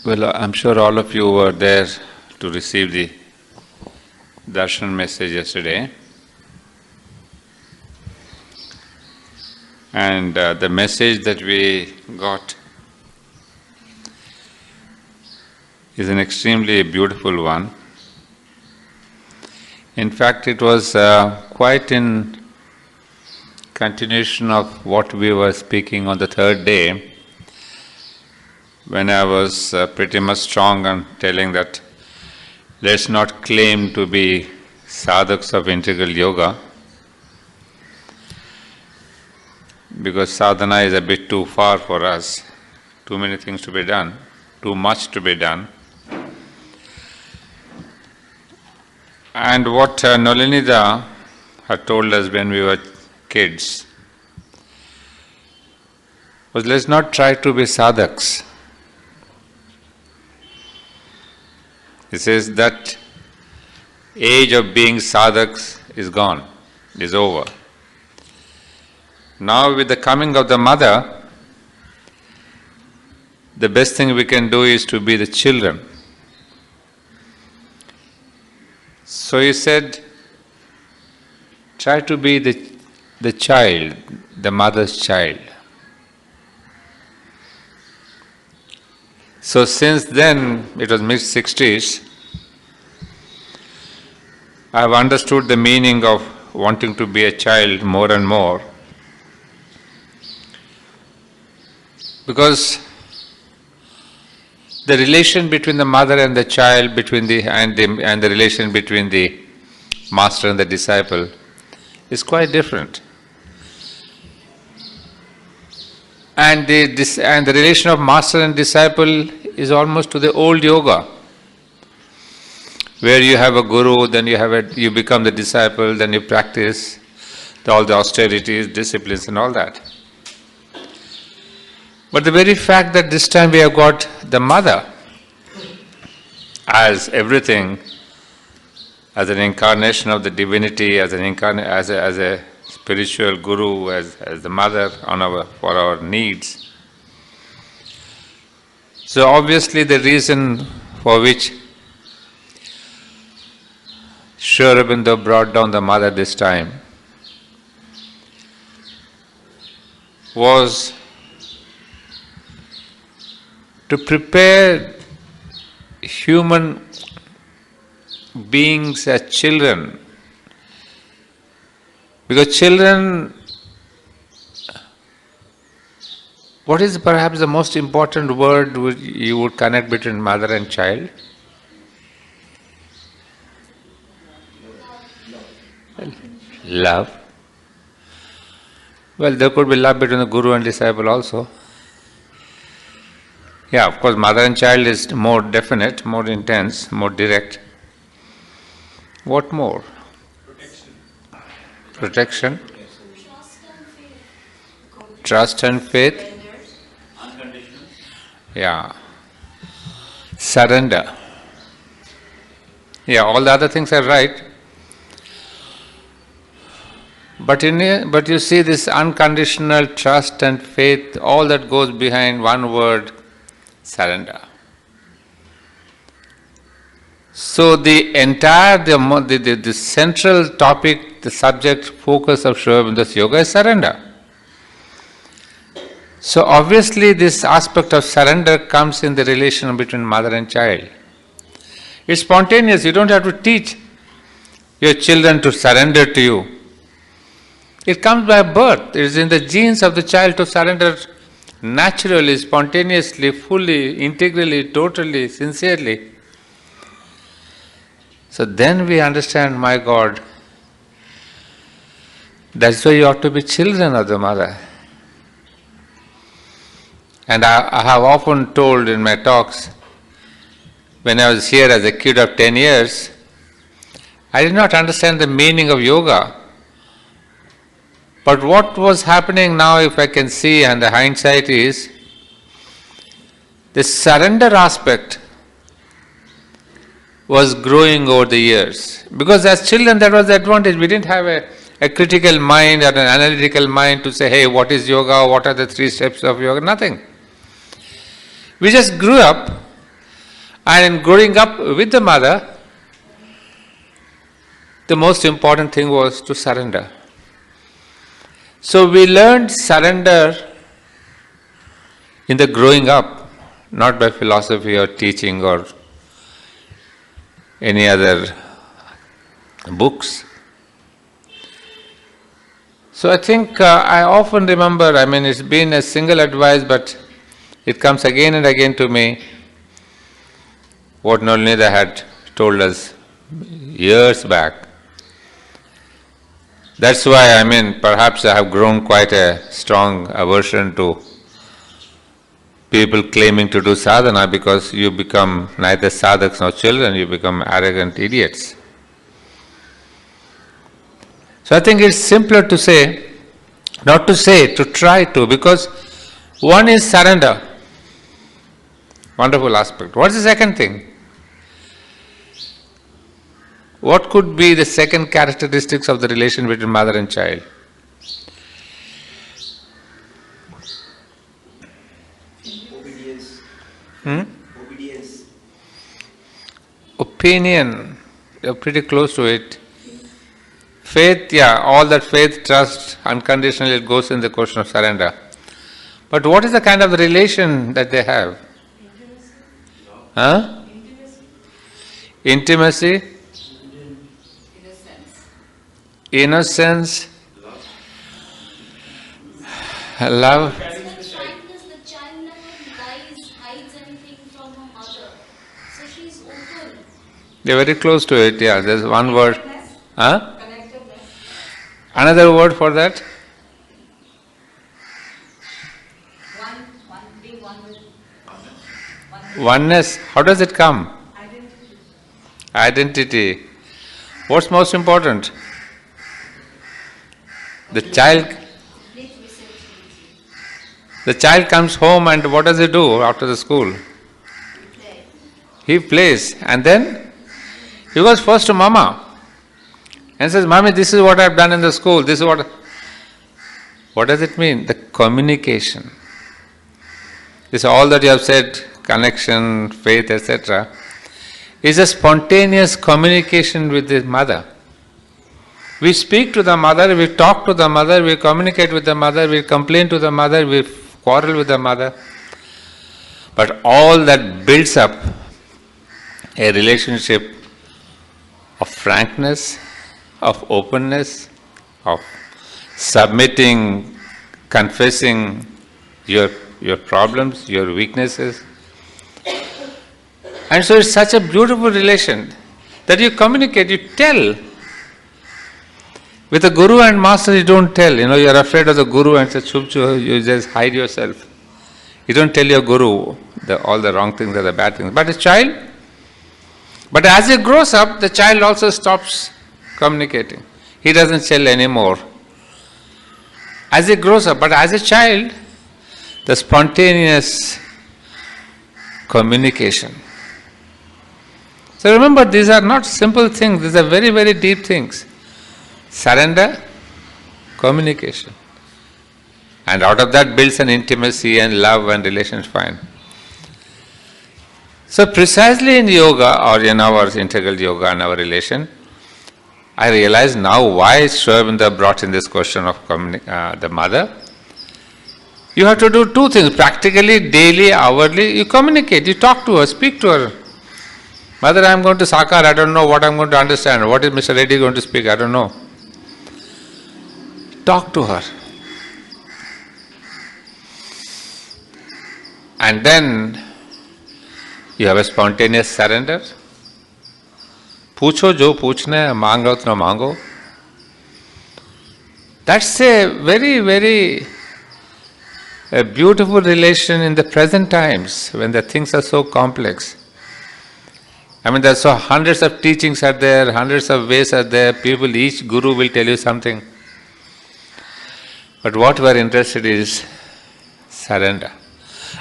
Well, I'm sure all of you were there to receive the Darshan message yesterday. And the message that we got is an extremely beautiful one. In fact, it was quite in continuation of what we were speaking on the third day, when I was pretty much strong on telling that let's not claim to be sadhaks of integral yoga, because sadhana is a bit too far for us, too many things to be done, too much to be done. And what Nalinida had told us when we were kids was, let's not try to be sadhaks. He says that age of being sadhaks is gone, is over. Now with the coming of the mother, the best thing we can do is to be the children. So he said, try to be the child, the mother's child. So since then, it was mid-60s, I have understood the meaning of wanting to be a child more and more. Because the relation between the mother and the child, and the relation between the master and the disciple is quite different. And the relation of master and disciple is almost to the old yoga, where you have a guru, then you become the disciple, then you practice all the austerities, disciplines and all that. But the very fact that this time we have got the mother as everything, as an incarnation of the divinity, as a spiritual guru, as the mother for our needs. So obviously the reason for which Aurobindo brought down the mother this time was to prepare human beings as children. Because children, what is perhaps the most important word you would connect between mother and child? Love. Well, there could be love between the guru and disciple also. Yeah, of course, mother and child is more definite, more intense, more direct. What more? Protection. Trust and faith. Yeah. Surrender. Yeah, all the other things are right. But you see this unconditional trust and faith, all that goes behind one word, surrender. So the entire, the central topic, the subject focus of Aurobindo's yoga is surrender. So obviously this aspect of surrender comes in the relation between mother and child. It's spontaneous, you don't have to teach your children to surrender to you. It comes by birth, it is in the genes of the child to surrender naturally, spontaneously, fully, integrally, totally, sincerely. So then we understand, my God, that's why you ought to be children of the mother. And I have often told in my talks, when I was here as a kid of 10 years, I did not understand the meaning of yoga. But what was happening now, if I can see, and the hindsight is, the surrender aspect was growing over the years. Because as children, that was the advantage. We didn't have a critical mind or an analytical mind to say, hey, what is yoga? What are the 3 steps of yoga? Nothing. We just grew up And in growing up with the mother, the most important thing was to surrender. So we learned surrender in the growing up, not by philosophy or teaching or any other books. So I think I often remember, it's been a single advice, but it comes again and again to me, what Nolnida had told us years back. That's why, perhaps I have grown quite a strong aversion to people claiming to do sadhana, because you become neither sadhaks nor children, you become arrogant idiots. So I think it's simpler to say, not to say, to try to, because one is surrender. Wonderful aspect. What's the second thing? What could be the second characteristics of the relation between mother and child? Obedience. Obedience. Opinion. You're pretty close to it. Faith, all that faith, trust, unconditionally it goes in the question of surrender. But what is the kind of relation that they have? Intimacy? Innocence? Love? The child never hides anything from her mother. So she's open. They're very close to it, there's one word. Connectedness. Another word for that? Being one with Oneness. How does it come? Identity. What's most important? The child comes home, and what does he do after the school? He plays, and then he goes first to mama and says, "Mommy, this is what I've done in the school, this is what..." What does it mean? The communication. This all that you have said, connection, faith, etc., is a spontaneous communication with the mother. We speak to the mother, we talk to the mother, we communicate with the mother, we complain to the mother, we quarrel with the mother. But all that builds up a relationship of frankness, of openness, of submitting, confessing your problems, your weaknesses. And so it's such a beautiful relation that you communicate, you tell. With a guru and master, you don't tell. You're afraid of the guru and say, you just hide yourself. You don't tell your guru all the wrong things or the bad things. But a child, but as he grows up, the child also stops communicating. He doesn't tell anymore. As he grows up, but as a child, the spontaneous communication. So remember, these are not simple things, these are very, very deep things. Surrender, communication. And out of that builds an intimacy and love and relation fine. So precisely in yoga, or in our integral yoga and our relation, I realize now why Sri Aurobindo brought in this question of the mother. You have to do two things, practically, daily, hourly, you communicate, you talk to her, speak to her. Mother, I am going to SACAR, I don't know what I am going to understand. What is Mr. Reddy going to speak? I don't know. Talk to her. And then you have a spontaneous surrender. Pucho jo puchna hai, mango to mango. That's a very, very beautiful relation in the present times when the things are so complex. There are so hundreds of teachings are there, hundreds of ways are there, people, each guru will tell you something. But what we are interested in is surrender.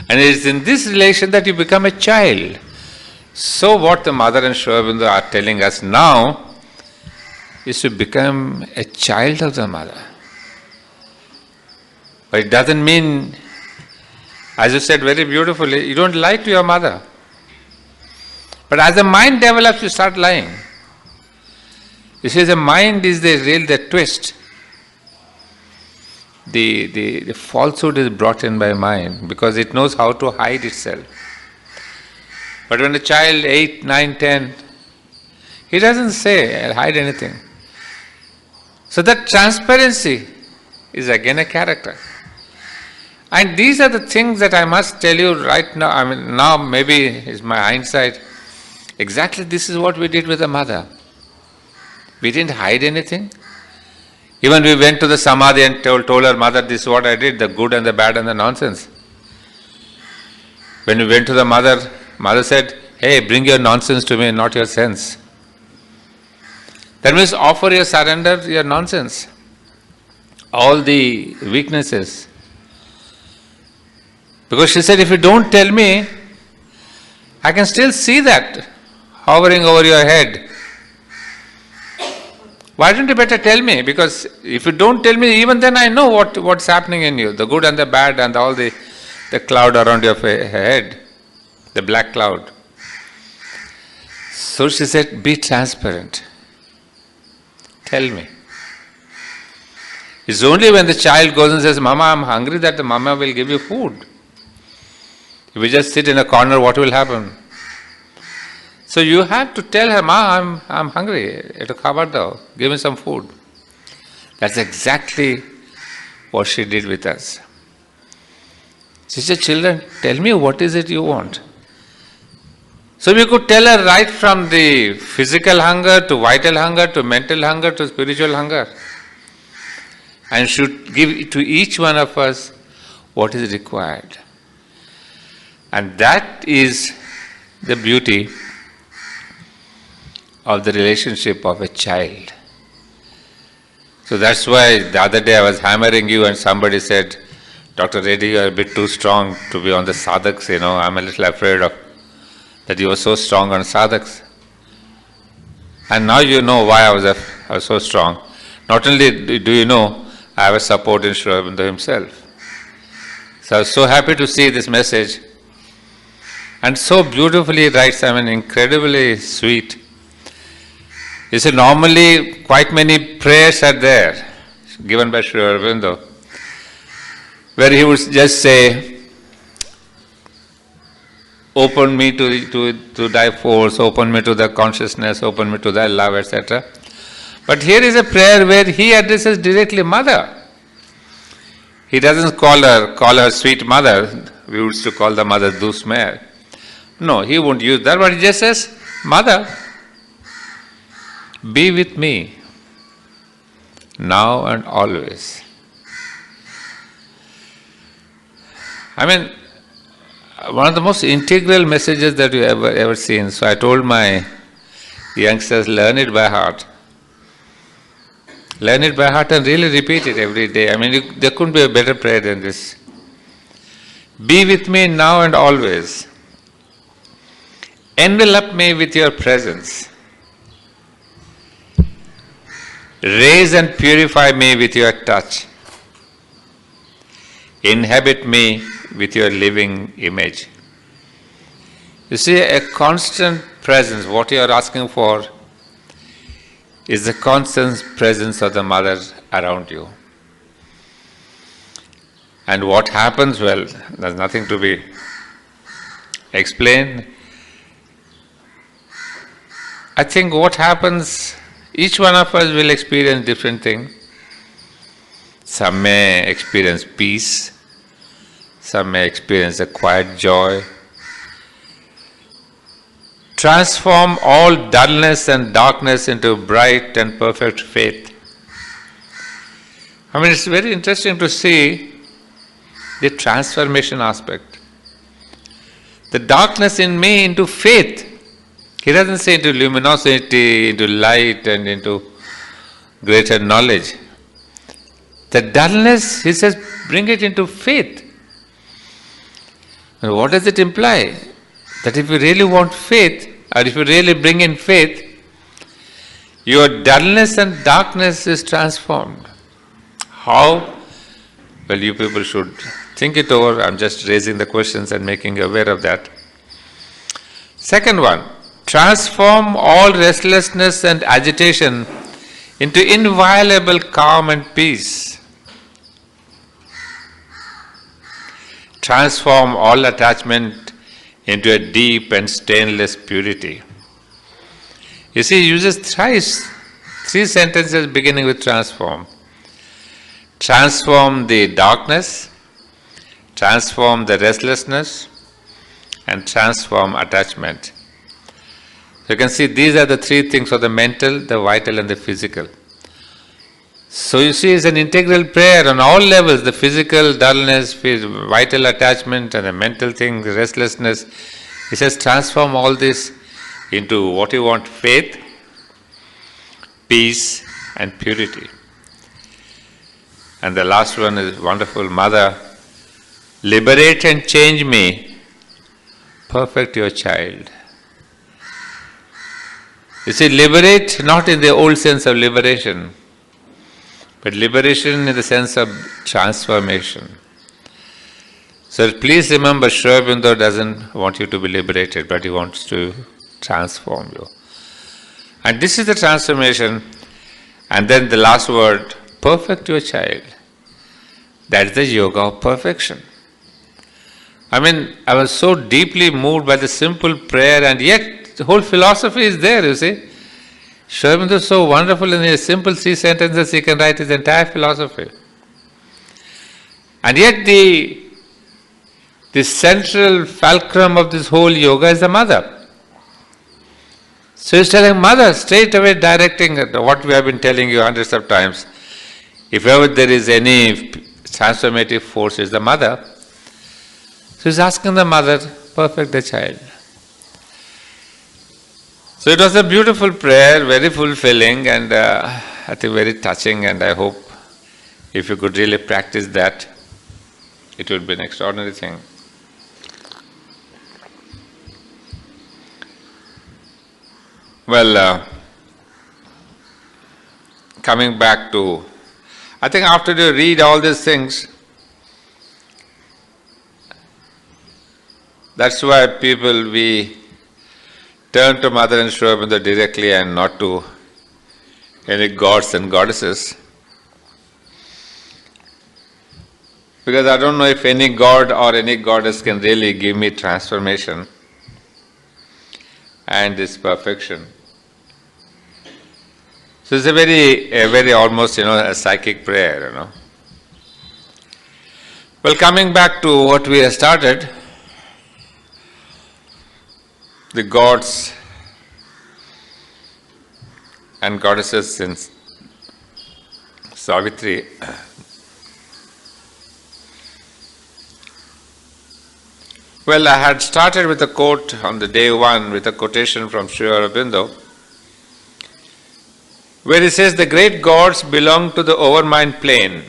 And it is in this relation that you become a child. So what the mother and Sri Aurobindo are telling us now is to become a child of the mother. But it doesn't mean, as you said very beautifully, you don't lie to your mother. But as the mind develops, you start lying. You see, the mind is the twist. The falsehood is brought in by mind because it knows how to hide itself. But when a child 8, 9, 10, he doesn't say, I'll hide anything. So that transparency is again a character. And these are the things that I must tell you right now. I mean, now maybe is my hindsight. Exactly this is what we did with the mother. We didn't hide anything. Even we went to the Samadhi and told her mother, this is what I did, the good and the bad and the nonsense. When we went to the mother said, hey, bring your nonsense to me, not your sense. That means offer your surrender, your nonsense. All the weaknesses. Because she said, if you don't tell me, I can still see that hovering over your head. Why don't you better tell me? Because if you don't tell me, even then I know what's happening in you, the good and the bad and all the cloud around your head, the black cloud. So she said, be transparent. Tell me. It's only when the child goes and says, Mama, I'm hungry, that the mama will give you food. If we just sit in a corner, what will happen? So you have to tell her, Ma, I'm hungry. Give me some food. That's exactly what she did with us. She said, children, tell me what is it you want. So we could tell her right from the physical hunger to vital hunger to mental hunger to spiritual hunger. And should give to each one of us what is required. And that is the beauty of the relationship of a child. So that's why the other day I was hammering you and somebody said, Dr. Reddy, you are a bit too strong to be on the sadhaks, I'm a little afraid of that you are so strong on sadhaks. And now you know why I was so strong. Not only do you know, I have a support in Sri Aurobindo himself. So I was so happy to see this message. And so beautifully writes, incredibly sweet. You see, normally quite many prayers are there, given by Sri Aurobindo, where he would just say, open me to thy force, open me to the consciousness, open me to thy love, etc. But here is a prayer where he addresses directly Mother. He doesn't call her sweet mother. We used to call the mother Dusmare. No, he won't use that, but he just says, Mother, be with me, now and always. One of the most integral messages that you ever seen. So I told my youngsters, learn it by heart. Learn it by heart and really repeat it every day. There couldn't be a better prayer than this. Be with me now and always. Envelop me with your presence. Raise and purify me with your touch. Inhabit me with your living image. You see, a constant presence, what you are asking for, is the constant presence of the Mother around you. And what happens, well, there's nothing to be explained. I think what happens, each one of us will experience different things. Some may experience peace, some may experience a quiet joy. Transform all dullness and darkness into bright and perfect faith. It's very interesting to see the transformation aspect. The darkness in me into faith. He doesn't say into luminosity, into light and into greater knowledge. The dullness, he says, bring it into faith. And what does it imply? That if you really want faith, or if you really bring in faith, your dullness and darkness is transformed. How? Well, you people should think it over. I'm just raising the questions and making you aware of that. Second one, transform all restlessness and agitation into inviolable calm and peace. Transform all attachment into a deep and stainless purity. You see, he uses three sentences beginning with transform. Transform the darkness, transform the restlessness, and transform attachment. So you can see these are the three things of the mental, the vital, and the physical. So you see, it's an integral prayer on all levels, the physical dullness, vital attachment, and the mental thing, the restlessness. He says, transform all this into what you want: faith, peace, and purity. And the last one is wonderful. Mother, liberate and change me, perfect your child. You see, liberate not in the old sense of liberation, but liberation in the sense of transformation. So please remember, Aurobindo doesn't want you to be liberated, but he wants to transform you. And this is the transformation. And then the last word, perfect your child. That's the yoga of perfection. I mean, I was so deeply moved by the simple prayer, and yet the whole philosophy is there, you see. Aurobindo is so wonderful, in his simple 3 sentences he can write his entire philosophy. And yet the central fulcrum of this whole yoga is the mother. So he's telling mother, straight away directing what we have been telling you hundreds of times. If ever there is any transformative force, is the mother. So he's asking the mother, perfect the child. So it was a beautiful prayer, very fulfilling, and I think very touching, and I hope if you could really practice that, it would be an extraordinary thing. Well, coming back to, I think after you read all these things, that's why people, we turn to Mother and Aurobindo directly and not to any gods and goddesses. Because I don't know if any god or any goddess can really give me transformation and this perfection. So it's a very almost, a psychic prayer, Well, coming back to what we have started, the gods and goddesses in Savitri. Well, I had started with a quote on the day one with a quotation from Sri Aurobindo, where he says, the great gods belong to the overmind plane.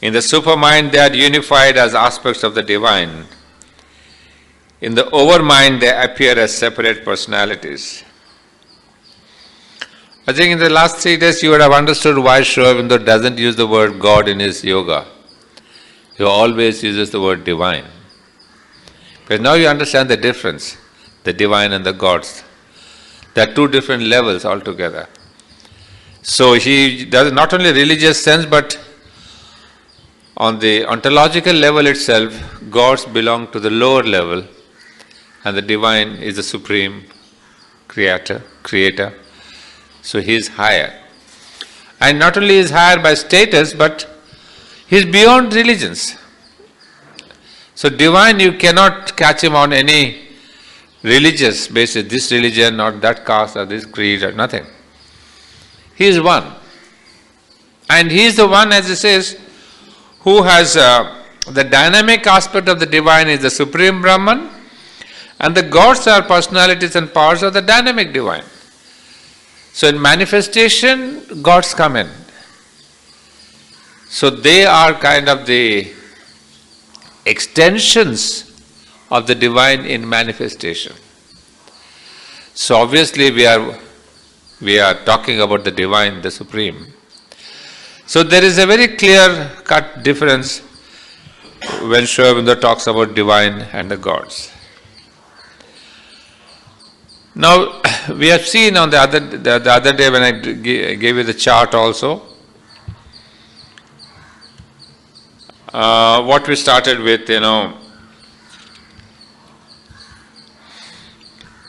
In the supermind, they are unified as aspects of the divine. In the overmind, they appear as separate personalities. I think in the last 3 days you would have understood why Sri Aurobindo doesn't use the word God in his yoga. He always uses the word divine. Because now you understand the difference, the divine and the gods. There are 2 different levels altogether. So he does not only religious sense, but on the ontological level itself, gods belong to the lower level, and the divine is the supreme creator. So he is higher. And not only is higher by status, but he is beyond religions. So divine, you cannot catch him on any religious basis, this religion or that caste or this creed or nothing. He is one. And he is the one, as he says, who has the dynamic aspect of the divine is the supreme Brahman, and the gods are personalities and powers of the dynamic divine. So in manifestation, gods come in. So they are kind of the extensions of the divine in manifestation. So obviously we are talking about the divine, the supreme. So there is a very clear-cut difference when Sri Aurobindo talks about divine and the gods. Now, we have seen on the other day when I gave you the chart also, what we started with,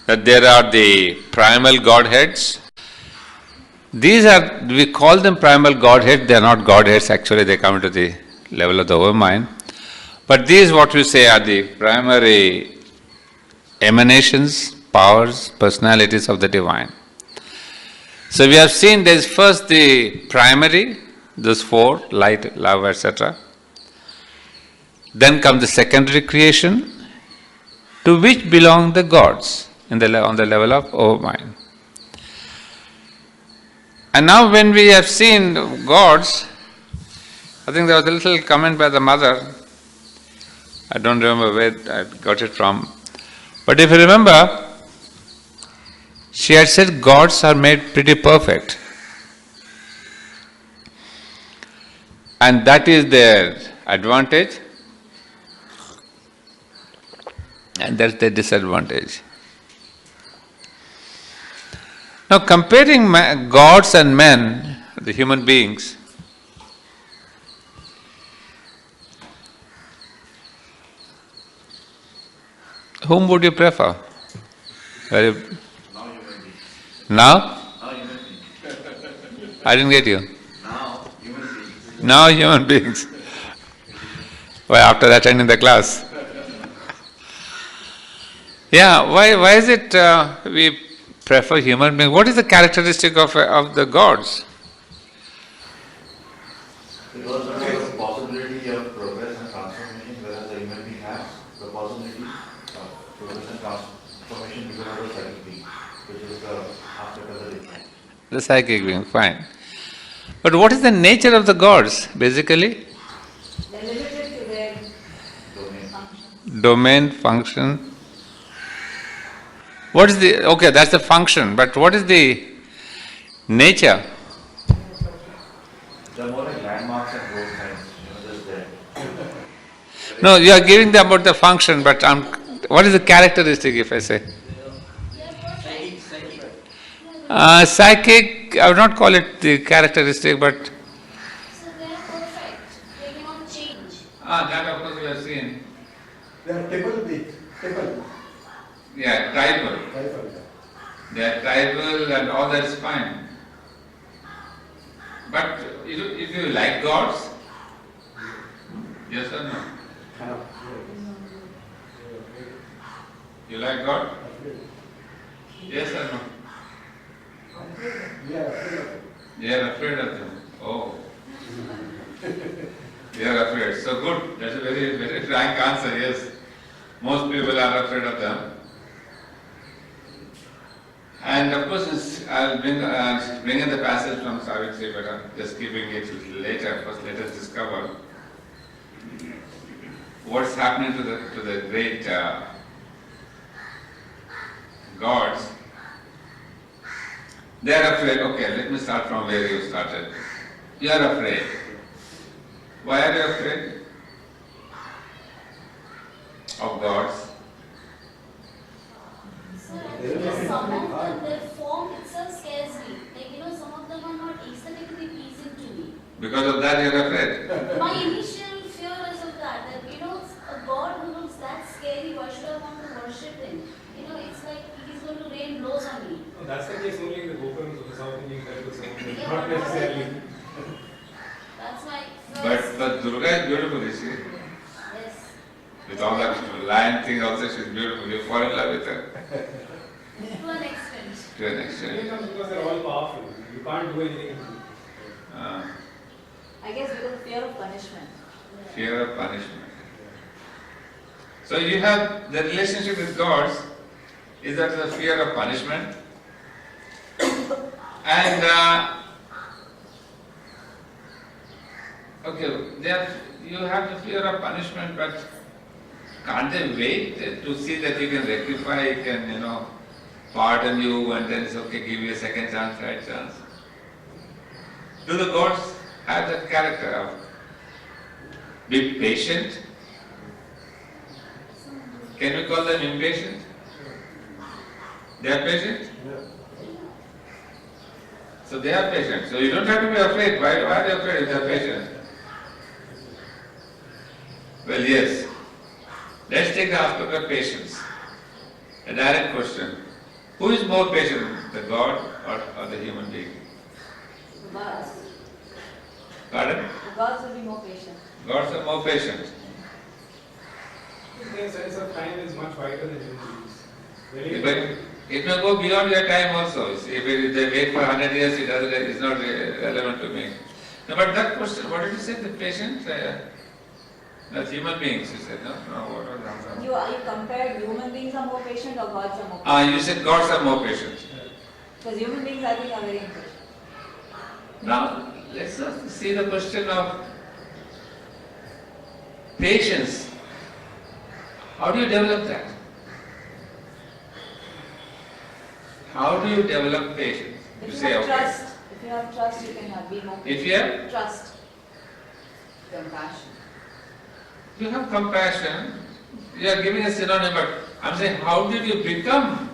that there are the primal Godheads. These are, we call them primal Godheads, they are not Godheads actually, they come to the level of the overmind. But these, what we say, are the primary emanations, powers, personalities of the divine. So we have seen there is first the primary, those four, light, love, etc. Then comes the secondary creation, to which belong the gods on the level of overmind. And now when we have seen gods, I think there was a little comment by the mother, I don't remember where I got it from, but if you remember, she had said gods are made pretty perfect. And that is their advantage, and that's their disadvantage. Now, comparing gods and men, the human beings, whom would you prefer? Now? I didn't get you. Now human beings. Why, after attending the class? Yeah, why is it we prefer human beings? What is the characteristic of the gods? Because there is a possibility of progress and transformation, whereas the human being has the possibility of progress and transformation because of the psychic being, which is the aspect of the divine. The psychic being, fine. But what is the nature of the gods, basically? They're limited to their Domain, function. What is the, okay, that's the function, but what is the nature? They're more like landmarks and road signs, just there. No, you are giving them about the function, but what is the characteristic, if I say? Psychic, I would not call it the characteristic, but... So they are perfect. They cannot change. that of course we have seen. They are typical. Yeah, tribal. They are tribal and all that is fine. But if you like gods, yes or no? You like God? Yes or no? You are afraid of them. Oh. You are afraid. So good. That's a very, very frank answer, yes. Most people are afraid of them. And of course, I'll bring in the passage from Savitri, but I'm just keeping it later. First, let us discover what's happening to the great gods. They are afraid. Okay, let me start from where you started. You are afraid. Why are you afraid of gods? So actually some of them, their form itself scares me. Like, some of them are not aesthetically pleasing to me. Because of that you are afraid. My initial fear is of that a God who looks that scary, why should I want to worship him? It's like he's going to rain blows on me. No, that's the case only in the Gopurams of the South Indian temples, Yeah, not necessarily. That's my first. But Durga is beautiful, you see. Yes. With all that lion thing also, she's beautiful. You fall in love with her. To an extent. To an It extent. comes because they're all powerful. You can't do anything. I guess because of fear of punishment. Fear of punishment. So you have the relationship with gods is that the fear of punishment. And okay, you have the fear of punishment, but can't they wait to see that you can rectify, can pardon you, and then it's okay, give you a second chance, third chance? Do the gods have that character of be patient? Can we call them impatient? They are patient? So they are patient. So you don't have to be afraid. Why are they afraid if they are patient? Well, yes. Let's take the aspect of patience. A direct question. Who is more patient, the God or the human being? The gods. Pardon? The gods will be more patient. Gods are more patient. Their sense of time is much wider than human beings. Very But it may go beyond your time also. See, if they wait for 100 years, it's not relevant to me. No, but that question, what did you say, the patient? That's human beings, you said, no? No, what was the answer? You compared human beings are more patient or gods are more patient? You said gods are more patient. Because human beings I think are very impatient. Now, let's just see the question of patience. How do you develop that? How do you develop patience? If You you say, have okay. trust, if you have trust, you can be more patient. If you have? Trust. Compassion. You have compassion, you are giving a synonym, but I'm saying, how did you become?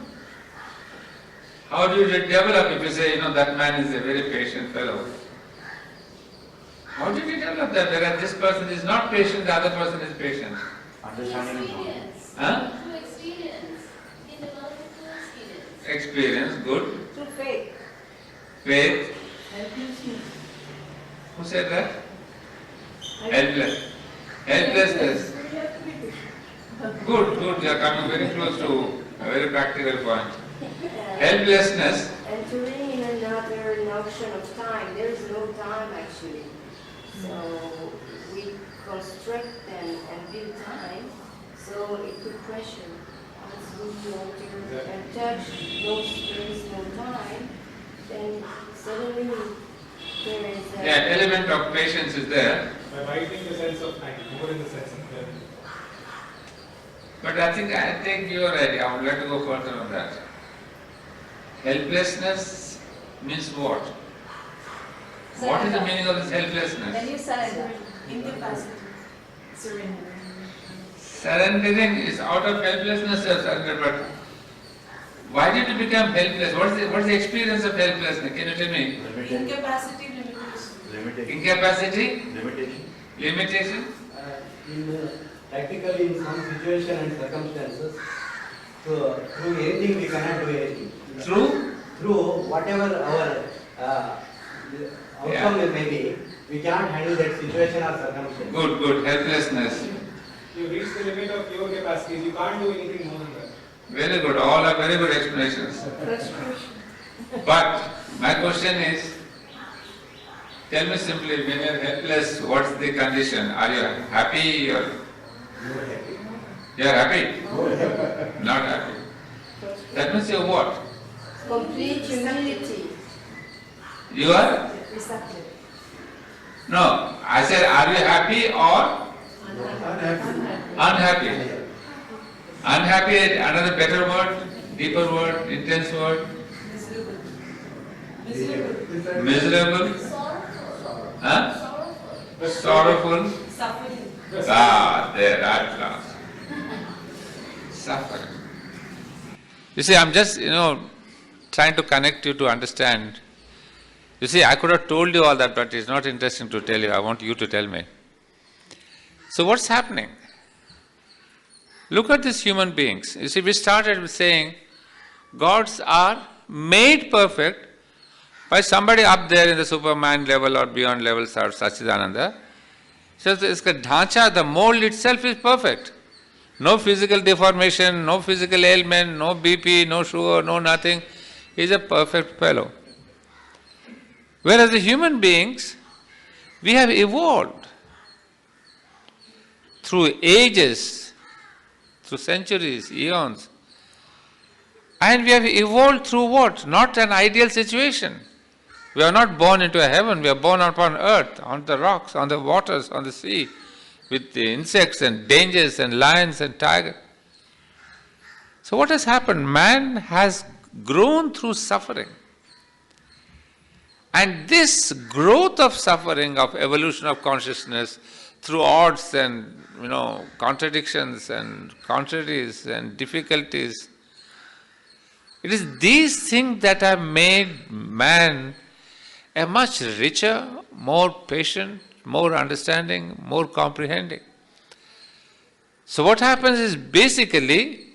How do you develop? If you say, that man is a very patient fellow. How did you develop that? Whereas this person is not patient, the other person is patient. Understanding is wrong. Experience. Huh? Through experience. In the world through experience. Experience, good. Through faith. Faith. Helplessness. Who said that? Helpless. Helplessness. Good, you are coming very close to a very practical point. Helplessness. Entering in another notion of time. There is no time actually. So we construct and build time, so it put pressure as we alter and touch no space, no time, then suddenly there is a... Yeah, element of patience is there. by widening the sense of time, more in the sense of time. But I think you are right. I would like to go further on that. Helplessness means what? What is the meaning of this Then helplessness? you surrender. Incapacity. Surrender. Surrendering is out of helplessness, you surrender, but why did you become helpless? What is the experience of helplessness? Can you tell me? Limitation. Incapacity, limitation. Limitation. Incapacity? Limitation. Limitation? Practically in some situation and circumstances, so through anything we cannot do anything. Through whatever our outcome may be, we cannot handle that situation or circumstance. Good. Helplessness. You reach the limit of your capacities, you can't do anything more than that. Very good. All are very good explanations. But my question is, tell me simply, when you are helpless, what's the condition? Are you happy or you are happy? Not happy. That means you are what? complete humility. You are? Receptive. No. I said, are you happy or unhappy? Unhappy, another better word, deeper word, intense word. Miserable. Huh? Sorrowful. Suffering. There at last. Suffering. You see, I'm just, trying to connect you to understand. You see, I could have told you all that, but it's not interesting to tell you. I want you to tell me. So what's happening? Look at these human beings. You see, we started with saying gods are made perfect by somebody up there in the Superman level or beyond levels of Sachidananda. So the mold itself is perfect. No physical deformation, no physical ailment, no BP, no sugar, no nothing. He's a perfect fellow. Whereas the human beings, we have evolved through ages, through centuries, eons. And we have evolved through what? Not an ideal situation. We are not born into a heaven, we are born upon earth, on the rocks, on the waters, on the sea, with the insects and dangers and lions and tigers. So what has happened? Man has grown through suffering. And this growth of suffering, of evolution of consciousness, through odds and contradictions and contraries and difficulties, It is these things that have made man a much richer, more patient, more understanding, more comprehending. So what happens is basically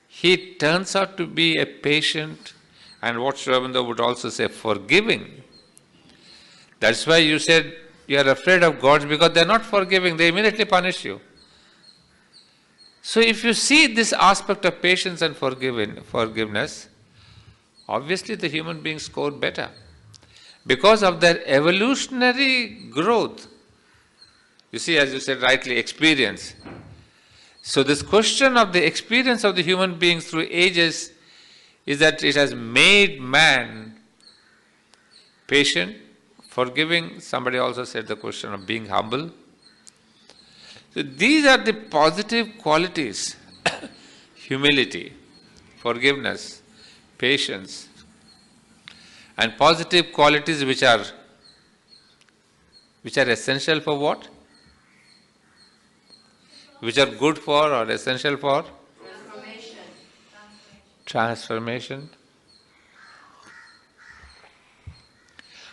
he turns out to be a patient and what Aurobindo would also say, forgiving. That's why you said you are afraid of gods because they are not forgiving, they immediately punish you. So if you see this aspect of patience and forgiveness, obviously the human beings score better because of their evolutionary growth. You see, as you said rightly, experience. So this question of the experience of the human beings through ages is that it has made man patient, forgiving. Somebody also said the question of being humble. So these are the positive qualities, humility, forgiveness, patience, and positive qualities which are essential for what? Which are good for or essential for? Transformation.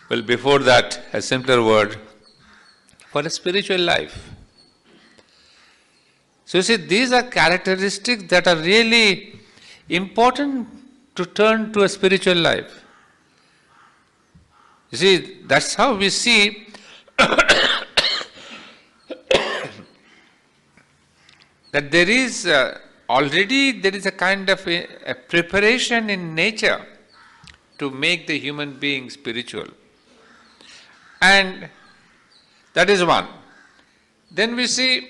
Well, before that, a simpler word for a spiritual life. So you see, these are characteristics that are really important to turn to a spiritual life. You see, that's how we see that there is already a kind of a preparation in nature to make the human being spiritual. And that is one. Then we see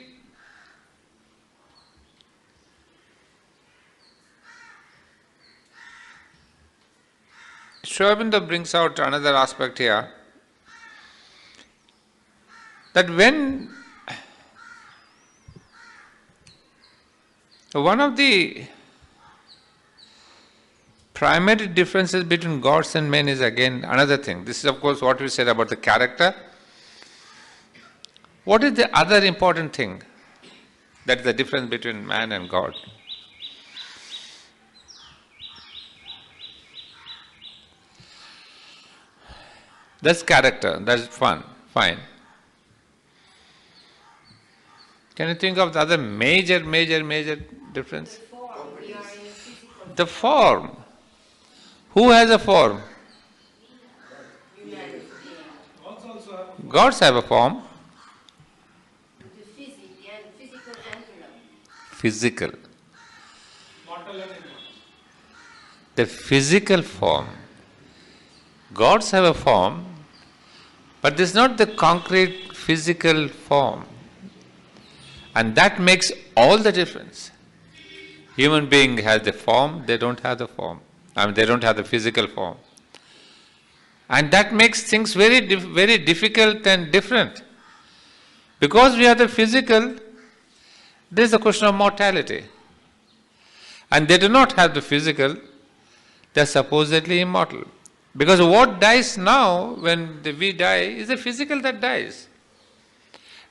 Aurobindo brings out another aspect here, that when one of the primary differences between gods and men is again another thing. This is of course what we said about the character. What is the other important thing that is the difference between man and God? That's character, that's fun, fine. Can you think of the other major difference? The form. Who has a form? Gods have a form. Physical. The physical form. Gods have a form, but this is not the concrete physical form. And that makes all the difference. Human being has the form, they don't have the form. They don't have the physical form. And that makes things very difficult and different. Because we have the physical, there is the question of mortality. And they do not have the physical, they are supposedly immortal. Because what dies now, when we die, is the physical that dies.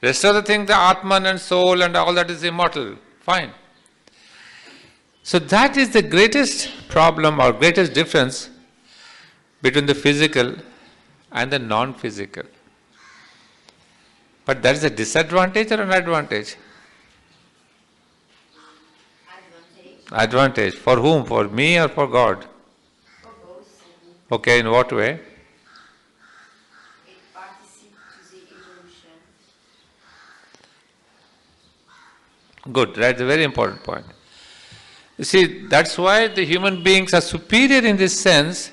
Rest of the thing, the Atman and soul and all that is immortal. Fine. So that is the greatest problem or greatest difference between the physical and the non-physical. But that is a disadvantage or an advantage? Advantage. For whom? For me or for God? Okay, in what way? It participates to the evolution. Good, that's a very important point. You see, that's why the human beings are superior in this sense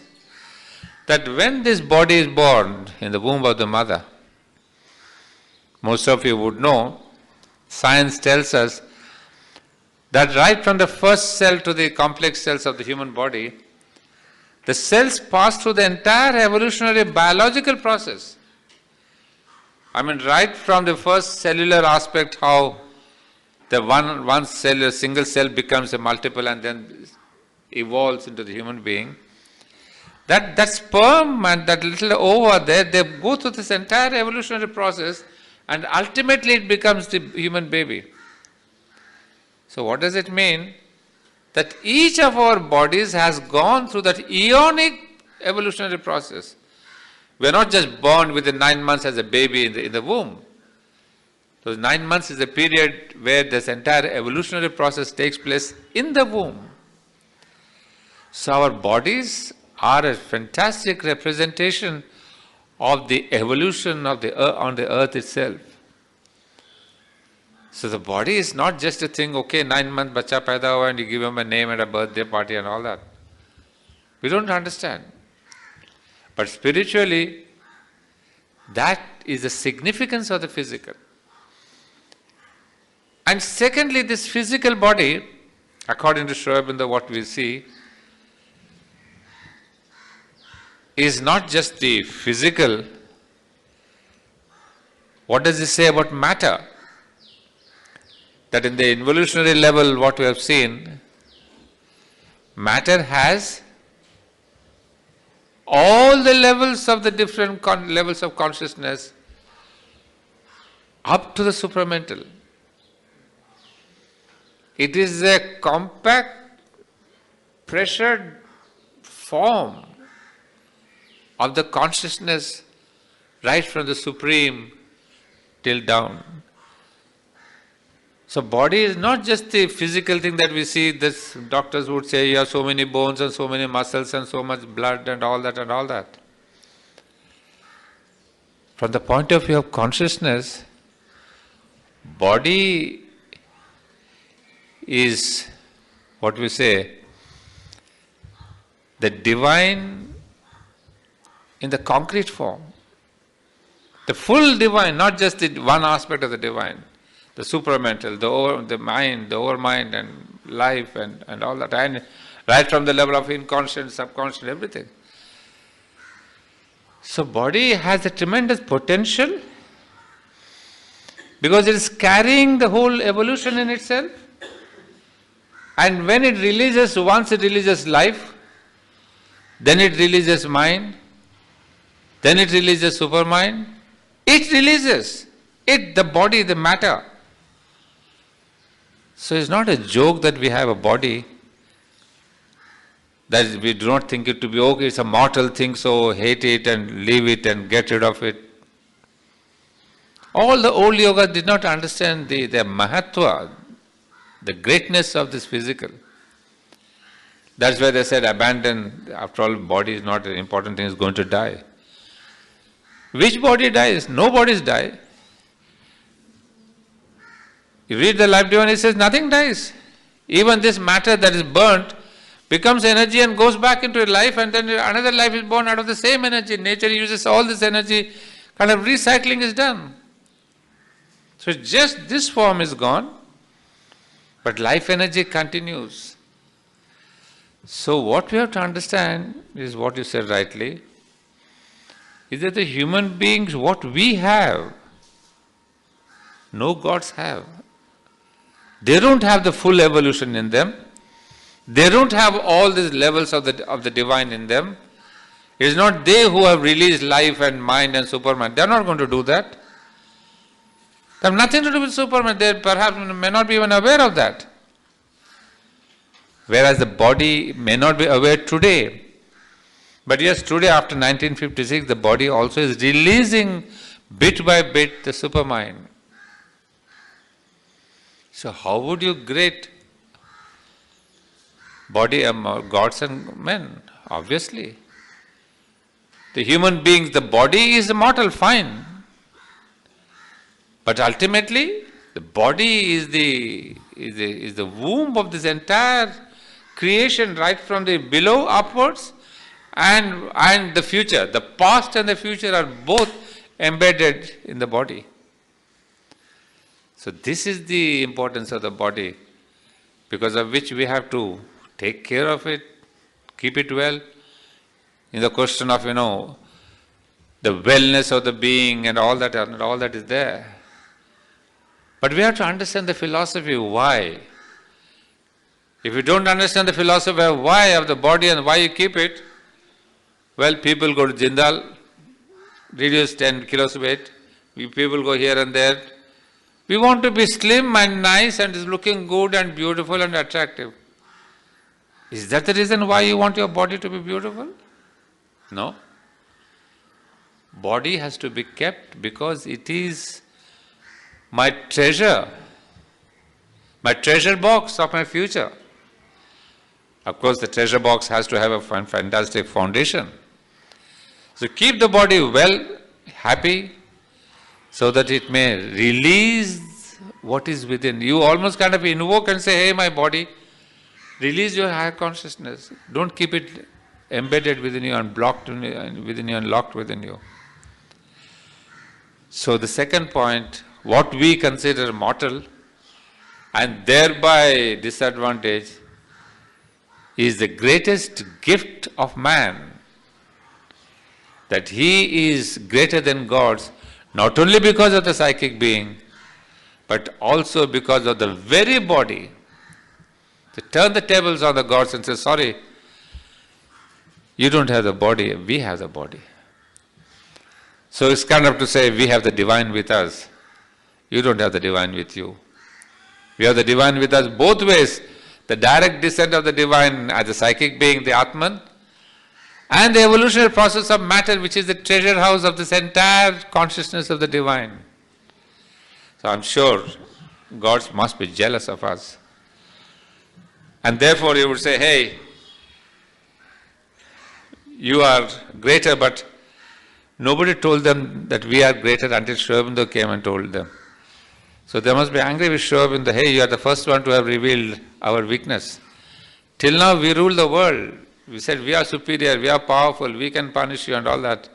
that when this body is born in the womb of the mother, most of you would know, science tells us that right from the first cell to the complex cells of the human body, the cells pass through the entire evolutionary biological process. Right from the first cellular aspect, how the one cell, a single cell becomes a multiple and then evolves into the human being. That sperm and that little ova there, they go through this entire evolutionary process and ultimately it becomes the human baby. So what does it mean? that each of our bodies has gone through that eonic evolutionary process. We are not just born within 9 months as a baby in the womb. Those 9 months is a period where this entire evolutionary process takes place in the womb. So our bodies are a fantastic representation of the evolution of the on the earth itself. So the body is not just a thing, okay, 9 months bacha paida hua and you give him a name and a birthday party and all that. We don't understand. But spiritually, that is the significance of the physical. And secondly, this physical body, according to Aurobindo, what we see, is not just the physical. What does it say about matter? That in the evolutionary level, what we have seen, matter has all the levels of the different levels of consciousness up to the supramental. It is a compact, pressured form of the consciousness right from the supreme till down. So body is not just the physical thing that we see. This doctors would say you have so many bones and so many muscles and so much blood and all that and all that. From the point of view of consciousness, body is what we say, the divine in the concrete form. The full divine, not just the one aspect of the divine. The supramental, the mind, the overmind and life and all that. And right from the level of inconscient, subconscious, everything. So body has a tremendous potential because it is carrying the whole evolution in itself. And when it releases, once it releases life, then it releases mind, then it releases supermind, it releases it, the body, the matter. So it's not a joke that we have a body, that we do not think it to be okay, it's a mortal thing, so hate it and leave it and get rid of it. All the old yoga did not understand the mahatva, the greatness of this physical. That's why they said abandon, after all body is not an important thing, it's going to die. Which body dies? No bodies die. You read the Life Divine, it says nothing dies. Even this matter that is burnt becomes energy and goes back into life, and then another life is born out of the same energy. Nature uses all this energy, kind of recycling is done. So just this form is gone, but life energy continues. So what we have to understand is what you said rightly, is that the human beings, what we have, no gods have. They don't have the full evolution in them. They don't have all these levels of the divine in them. It is not they who have released life and mind and superman. They are not going to do that. They have nothing to do with superman. They perhaps may not be even aware of that. Whereas the body may not be aware today. But yes, today after 1956, the body also is releasing bit by bit the supermind. So how would you grade body gods and men? Obviously. The human beings, the body is immortal, fine. But ultimately, the body is the womb of this entire creation, right from the below upwards, and the future. The past and the future are both embedded in the body. So this is the importance of the body, because of which we have to take care of it, keep it well. In the question of, the wellness of the being and all that is there. But we have to understand the philosophy why. If you don't understand the philosophy of why of the body and why you keep it, well, people go to Jindal, reduce 10 kilos of weight, people go here and there. We want to be slim and nice and is looking good and beautiful and attractive. Is that the reason why you want your body to be beautiful? No. Body has to be kept because it is my treasure box of my future. Of course, the treasure box has to have a fantastic foundation. So keep the body well, happy, so that it may release what is within. You almost kind of invoke and say, hey, my body, release your higher consciousness. Don't keep it embedded within you and blocked within you and locked within you. So the second point, what we consider mortal and thereby disadvantage is the greatest gift of man. That he is greater than gods, not only because of the psychic being, but also because of the very body. To turn the tables on the gods and say, sorry, you don't have the body, we have the body. So it's kind of to say, we have the divine with us, you don't have the divine with you. We have the divine with us both ways, the direct descent of the divine as a psychic being, the Atman, and the evolutionary process of matter, which is the treasure house of this entire consciousness of the divine. So I'm sure gods must be jealous of us. And therefore you would say, hey, you are greater, but nobody told them that we are greater until Aurobindo came and told them. So they must be angry with Aurobindo, hey, you are the first one to have revealed our weakness. Till now we rule the world. We said we are superior, we are powerful, we can punish you and all that.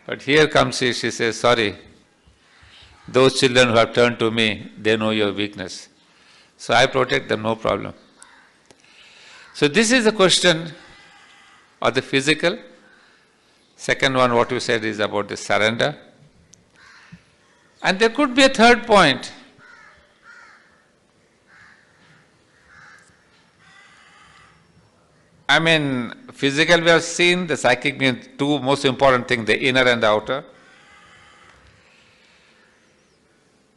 But here comes she says, sorry, those children who have turned to me, they know your weakness. So I protect them, no problem. So this is the question of the physical. Second one, what you said is about the surrender. And there could be a third point. I mean, physical we have seen, the psychic means two most important things, the inner and the outer.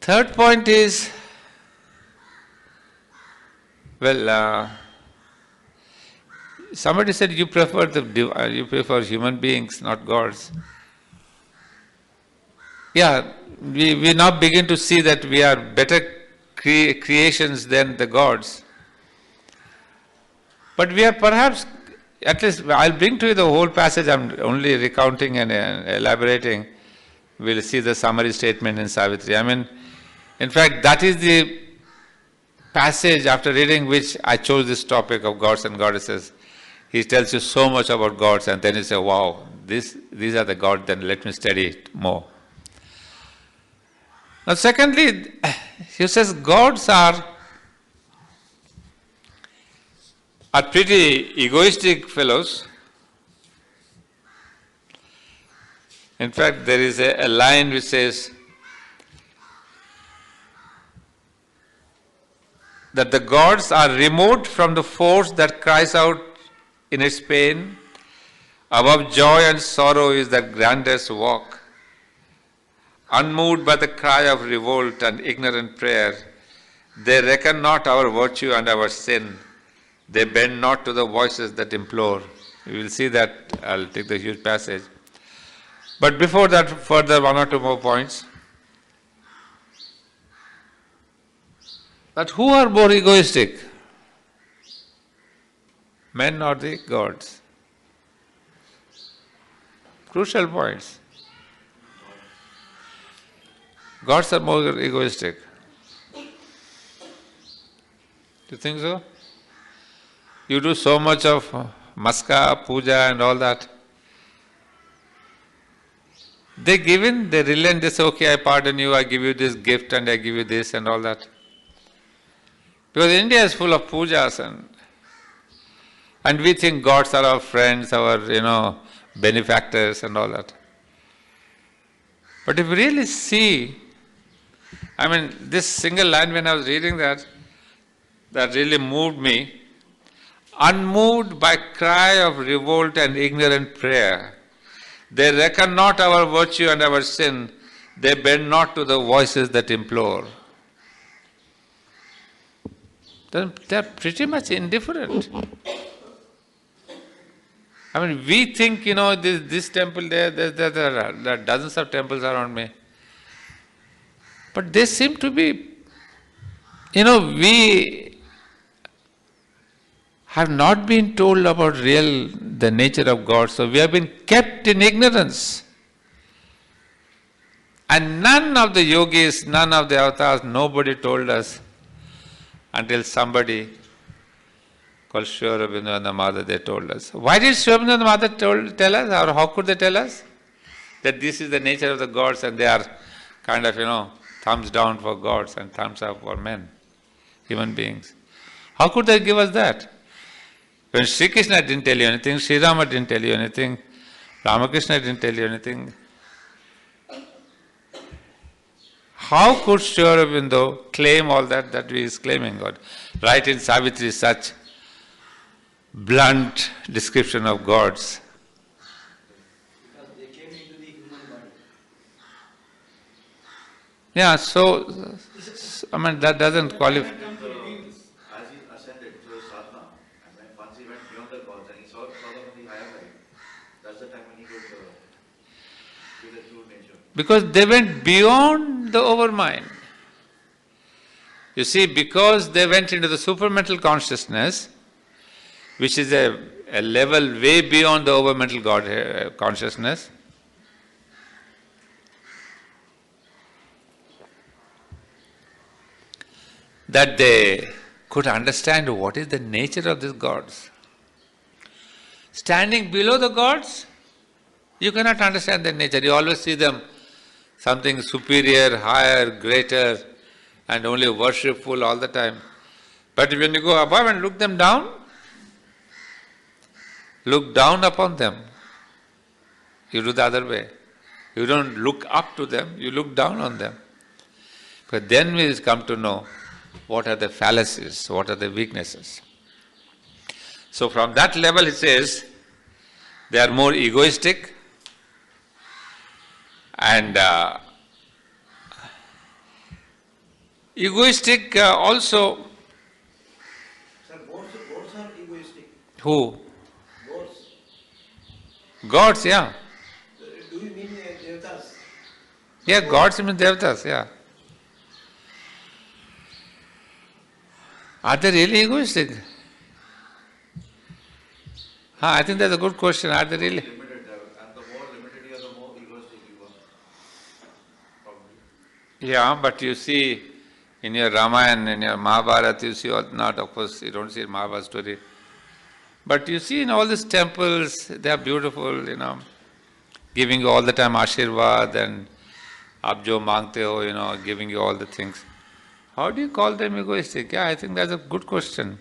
Third point is, well, somebody said you prefer human beings, not gods. Yeah, we now begin to see that we are better creations than the gods. But we are perhaps, at least I'll bring to you the whole passage, I'm only recounting and elaborating. We'll see the summary statement in Savitri. I mean, in fact, that is the passage after reading which I chose this topic of gods and goddesses. He tells you so much about gods and then you say, wow, these are the gods, then let me study it more. Now secondly, he says gods are pretty egoistic fellows. In fact, there is a line which says that the gods are remote from the force that cries out in its pain. Above joy and sorrow is the grandest walk. Unmoved by the cry of revolt and ignorant prayer, they reckon not our virtue and our sin. They bend not to the voices that implore. You will see that, I'll take the huge passage. But before that, further one or two more points. That who are more egoistic? Men or the gods? Crucial points. Gods are more egoistic. Do you think so? You do so much of maska, puja and all that. They give in, they relent, they say, okay, I pardon you, I give you this gift and I give you this and all that. Because India is full of pujas and we think gods are our friends, our, benefactors and all that. But if you really see, I mean, this single line when I was reading that really moved me. Unmoved by cry of revolt and ignorant prayer, they reckon not our virtue and our sin, they bend not to the voices that implore. They are pretty much indifferent. I mean, we think, this temple there are dozens of temples around me. But they seem to be, we have not been told about the nature of God, so we have been kept in ignorance. And none of the yogis, none of the avatars, nobody told us until somebody called Sri Aurobindo and the Mother, they told us. Why did Sri Aurobindo and the Mother tell us, or how could they tell us? That this is the nature of the gods and they are kind of, thumbs down for gods and thumbs up for men, human beings. How could they give us that? When Sri Krishna didn't tell you anything, Sri Rama didn't tell you anything, Ramakrishna didn't tell you anything. How could Sri Aurobindo claim all that he is claiming God? Write in Savitri such blunt description of gods. Because they came into the human body. Yeah, so that doesn't qualify. As he ascended through his sadhana, and then once he went beyond the gods and he saw them in the higher life, that's the time when he could see the true nature. Because they went beyond the overmind. You see, because they went into the supramental consciousness, which is a level way beyond the overmental God consciousness, that they could understand what is the nature of these gods. Standing below the gods, you cannot understand their nature. You always see them something superior, higher, greater, and only worshipful all the time. But when you go above and look them down, look down upon them, you do the other way. You don't look up to them, you look down on them. But then we will come to know what are the fallacies, what are the weaknesses. So from that level he says, they are more egoistic and egoistic also. Sir, gods are egoistic. Who? Gods. Gods, yeah. Do you mean devatas? Yeah, gods mean devatas, yeah. Are they really egoistic? I think that's a good question. Are they really? Limited, and the more limited you are, the more egoistic you are. Probably. Yeah, but you see in your Ramayana, in your Mahabharata, you see, not of course, you don't see Mahabharata story, but you see in all these temples, they are beautiful, giving you all the time Ashirvad and Aap jo mangte ho, giving you all the things. How do you call them egoistic? Yeah, I think that's a good question.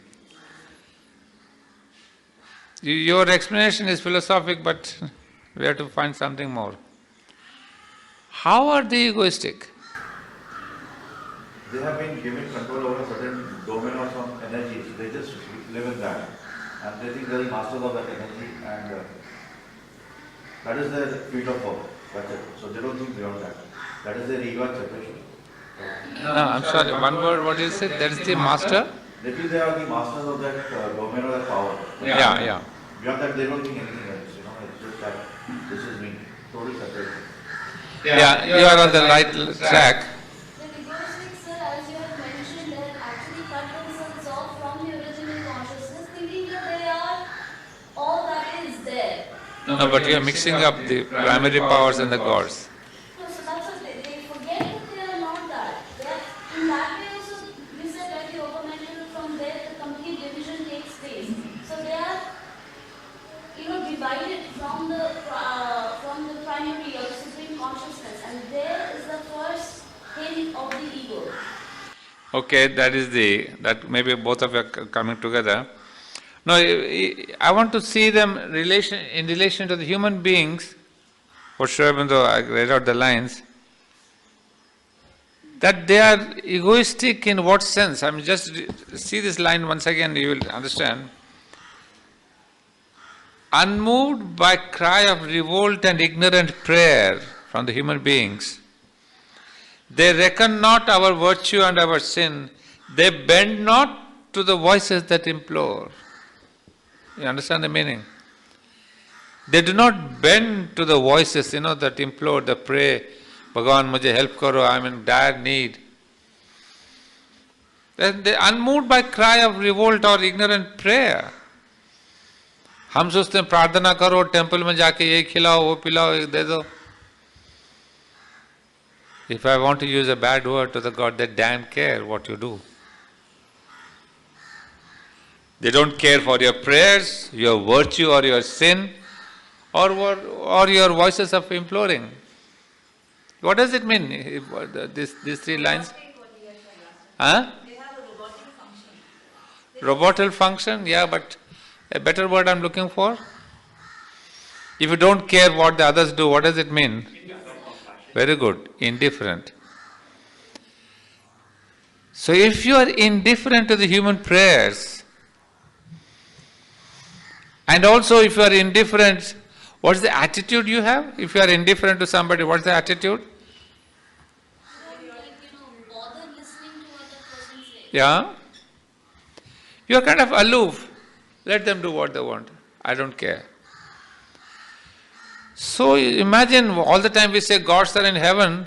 Your explanation is philosophic, but we have to find something more. How are they egoistic? They have been given control over a certain domain or some energy, so they just live in that. And they think they are the masters of that energy, and that is their field of work. That's it. So they don't think beyond that. That is their ego and separation. No, I'm sorry, one word, what is it? That is the master? They feel they are the masters of that domain or that power. Yeah. Beyond that, they don't think anything else. It's just that this is me, totally separate. Yeah, you are on the right track. The egoistic, sir, as you have mentioned, they have actually cut themselves off from the original consciousness, thinking that they are all that is there. No, but you are mixing up the primary powers and the gods. No, so that's what they forget that they are not that. They are, in that way also, you said that the overmental, from there the complete division takes place. So they are, divided from the primary or supreme consciousness, and there is the first hint of the ego. Okay, that maybe both of you are coming together. No, I want to see them in relation to the human beings. For sure, even though I read out the lines, that they are egoistic in what sense? I mean, just see this line once again, you will understand. Unmoved by cry of revolt and ignorant prayer from the human beings, they reckon not our virtue and our sin, they bend not to the voices that implore. You understand the meaning? They do not bend to the voices, that implore, that pray, Bhagavan, mujhe help karo, I am in dire need. Then they are unmoved by cry of revolt or ignorant prayer. हम सोचते हैं प्रार्थना करो, temple में जाके ये खिलाओ, वो पिलाओ, ये दे दो. If I want to use a bad word to the God, they damn care what you do. They don't care for your prayers, your virtue or your sin, or your voices of imploring. What does it mean, these three lines? Huh? They have a robotic function. Robotic function, yeah, but a better word I'm looking for. If you don't care what the others do, what does it mean? Very good, indifferent. So if you are indifferent to the human prayers, and also if you are indifferent, what's the attitude you have? If you are indifferent to somebody, what's the attitude? Bother listening to what the person says. Yeah? You are kind of aloof. Let them do what they want. I don't care. So imagine all the time we say gods are in heaven.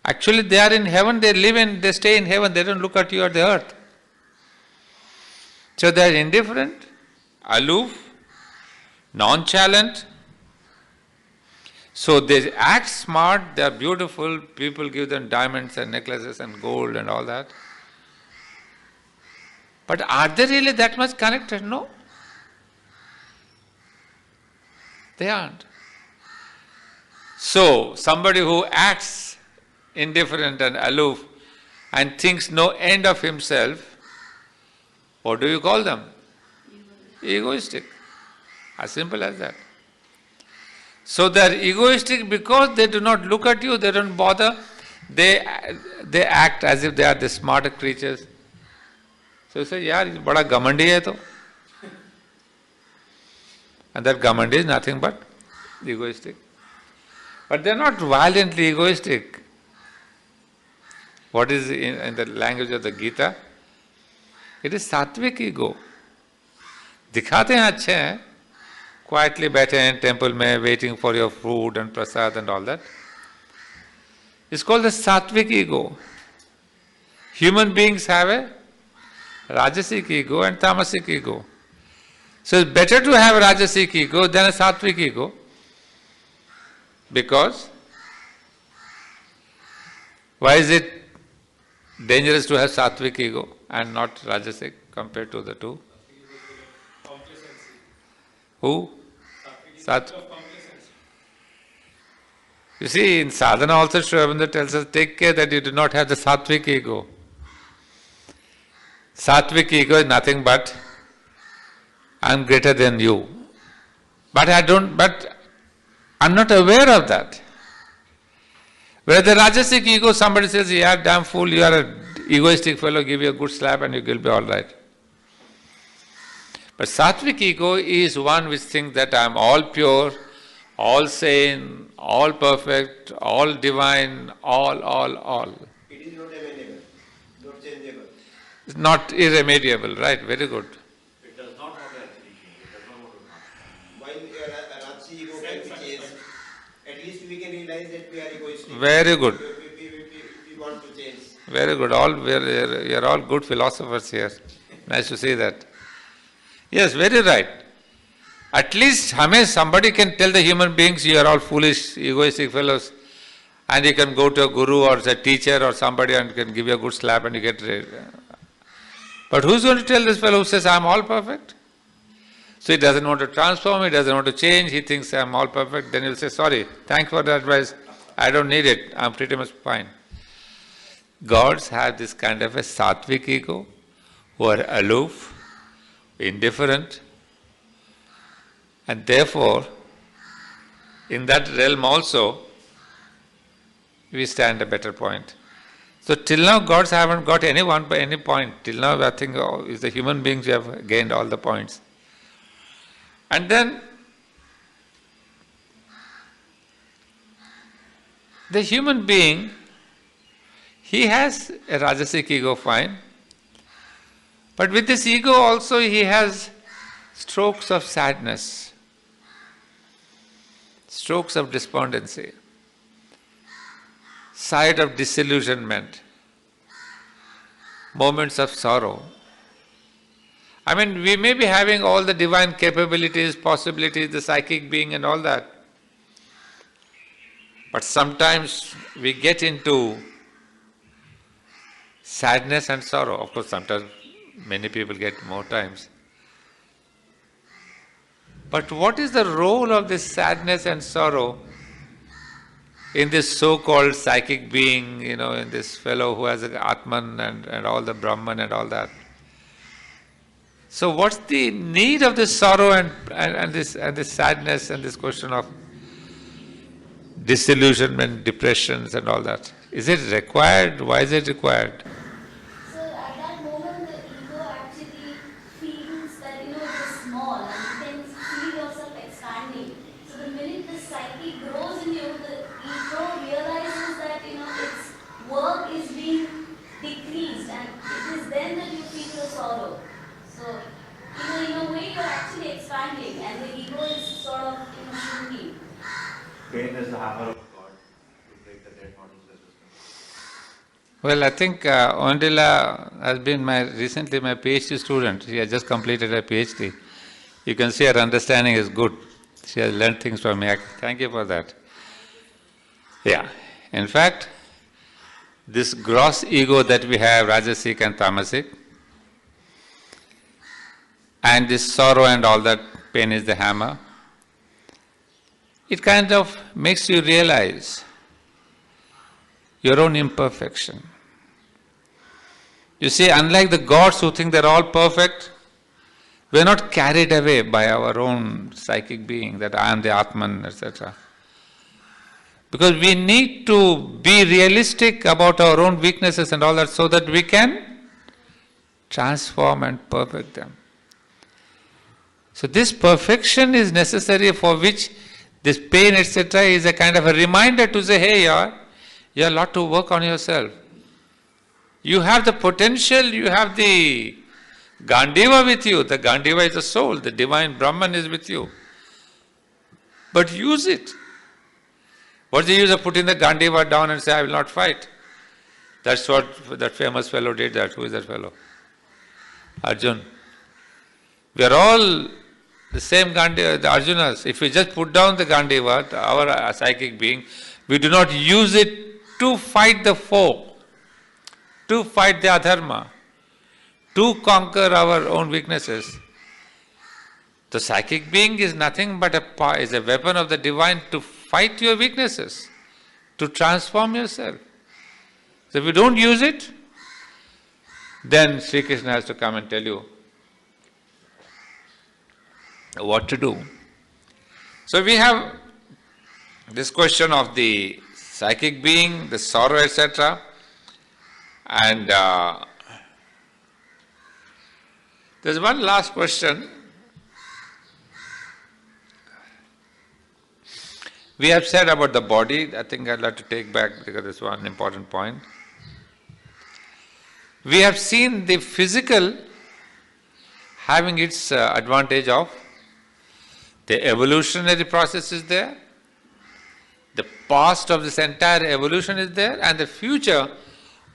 Actually they are in heaven, they stay in heaven, they don't look at you at the earth. So they are indifferent, aloof, nonchalant. So they act smart, they are beautiful, people give them diamonds and necklaces and gold and all that. But are they really that much connected? No. They aren't. So, somebody who acts indifferent and aloof and thinks no end of himself, what do you call them? Egoistic. As simple as that. So they are egoistic because they do not look at you, they don't bother. They act as if they are the smarter creatures. So you say, yaar, bada gamandi hai to. And that gamandi is nothing but egoistic. But they are not violently egoistic. What is in the language of the Gita? It is sattvic ego. दिखाते हैं अच्छे हैं, quietly बैठे हैं temple में, waiting for your food and prasad and all that. It's called the sattvic ego. Human beings have a rajasic ego and tamasic ego. So it's better to have a rajasic ego than a sattvic ego. Because why is it dangerous to have sattvic ego and not rajasic compared to the two? Who? You see, in sadhana also Sri Aurobindo tells us, take care that you do not have the sattvic ego. Sattvic ego is nothing but, I am greater than you. But I'm not aware of that. Whereas the rajasic ego, somebody says, yeah, damn fool, you are an egoistic fellow, give you a good slap and you will be all right. But sattvic ego is one which thinks that I am all pure, all sane, all perfect, all divine, all. It is not available, not changeable. It's not irremediable, right? Very good. It does not want to actually change. It does not want to. While Rajasi ego can be changed, at least we can realize that we are egoistic. Very good. We want to change. Very good. We are all good philosophers here. Nice to see that. Yes, very right. At least somebody can tell the human beings, you are all foolish, egoistic fellows, and you can go to a guru or a teacher or somebody and can give you a good slap and you get rid. But who's going to tell this fellow who says, I am all perfect? So he doesn't want to transform, he doesn't want to change, he thinks I am all perfect, then he'll say, sorry, thanks for the advice, I don't need it, I'm pretty much fine. Gods have this kind of a sattvic ego, who are aloof, indifferent, and therefore, in that realm also, we stand a better point. So till now gods haven't got anyone by any point. Till now I think it's the human beings who have gained all the points. And then the human being, he has a rajasic ego, fine. But with this ego also he has strokes of sadness. strokes of despondency, side of disillusionment, moments of sorrow. I mean, we may be having all the divine capabilities, possibilities, the psychic being and all that, but sometimes we get into sadness and sorrow. Of course, sometimes many people get more times. But what is the role of this sadness and sorrow in this so-called psychic being, in this fellow who has an Atman and all the Brahman and all that? So what's the need of this sorrow and this sadness and this question of disillusionment, depressions and all that? Is it required? Why is it required? So at that moment, the ego actually feels that it is small and you can feel yourself expanding. So the minute the psyche grows in you, the ego realizes that its work is being decreased, and it is then that you feel the sorrow. So in a way, you're actually expanding, and the ego is sort of shrinking. Pain is the hammer of God to break the dead models of the system. Well, I think Ondila has been recently my PhD student. She has just completed her PhD. You can see her understanding is good. She has learned things from me. Thank you for that. Yeah. In fact, this gross ego that we have, Rajasic and Tamasic, and this sorrow and all that, pain is the hammer, it kind of makes you realize your own imperfection. You see, unlike the gods who think they're all perfect, we're not carried away by our own psychic being, that I am the Atman, etc. Because we need to be realistic about our own weaknesses and all that so that we can transform and perfect them. So this perfection is necessary, for which this pain, etc. is a kind of a reminder to say, hey, you have a lot to work on yourself. You have the potential, you have the Gandiva with you. The Gandiva is the soul, the divine Brahman is with you. But use it. What's the use of putting the Gandiva down and say, I will not fight? That's what that famous fellow did that. Who is that fellow? Arjun. We are all the same Gandiva, the Arjunas. If we just put down the Gandiva, our psychic being, we do not use it to fight the foe, to fight the adharma, to conquer our own weaknesses. The psychic being is nothing but is a weapon of the divine to fight your weaknesses, to transform yourself. So if you don't use it, then Sri Krishna has to come and tell you what to do. So we have this question of the psychic being, the sorrow, etc. And there's one last question. We have said about the body. I think I'd like to take back because it's one important point. We have seen the physical having its advantage of the evolutionary process is there, the past of this entire evolution is there, and the future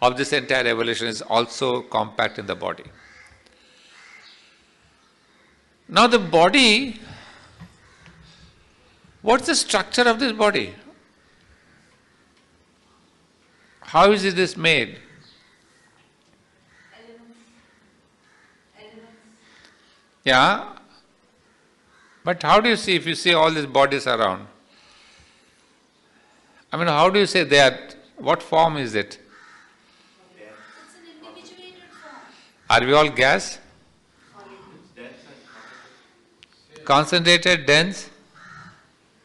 of this entire evolution is also compact in the body. Now the body, what's the structure of this body? How is this made? Yeah. But how do you see, if you see all these bodies around? I mean, how do you say that? What form is it? It's an individuated form. Are we all gas? Concentrated, dense?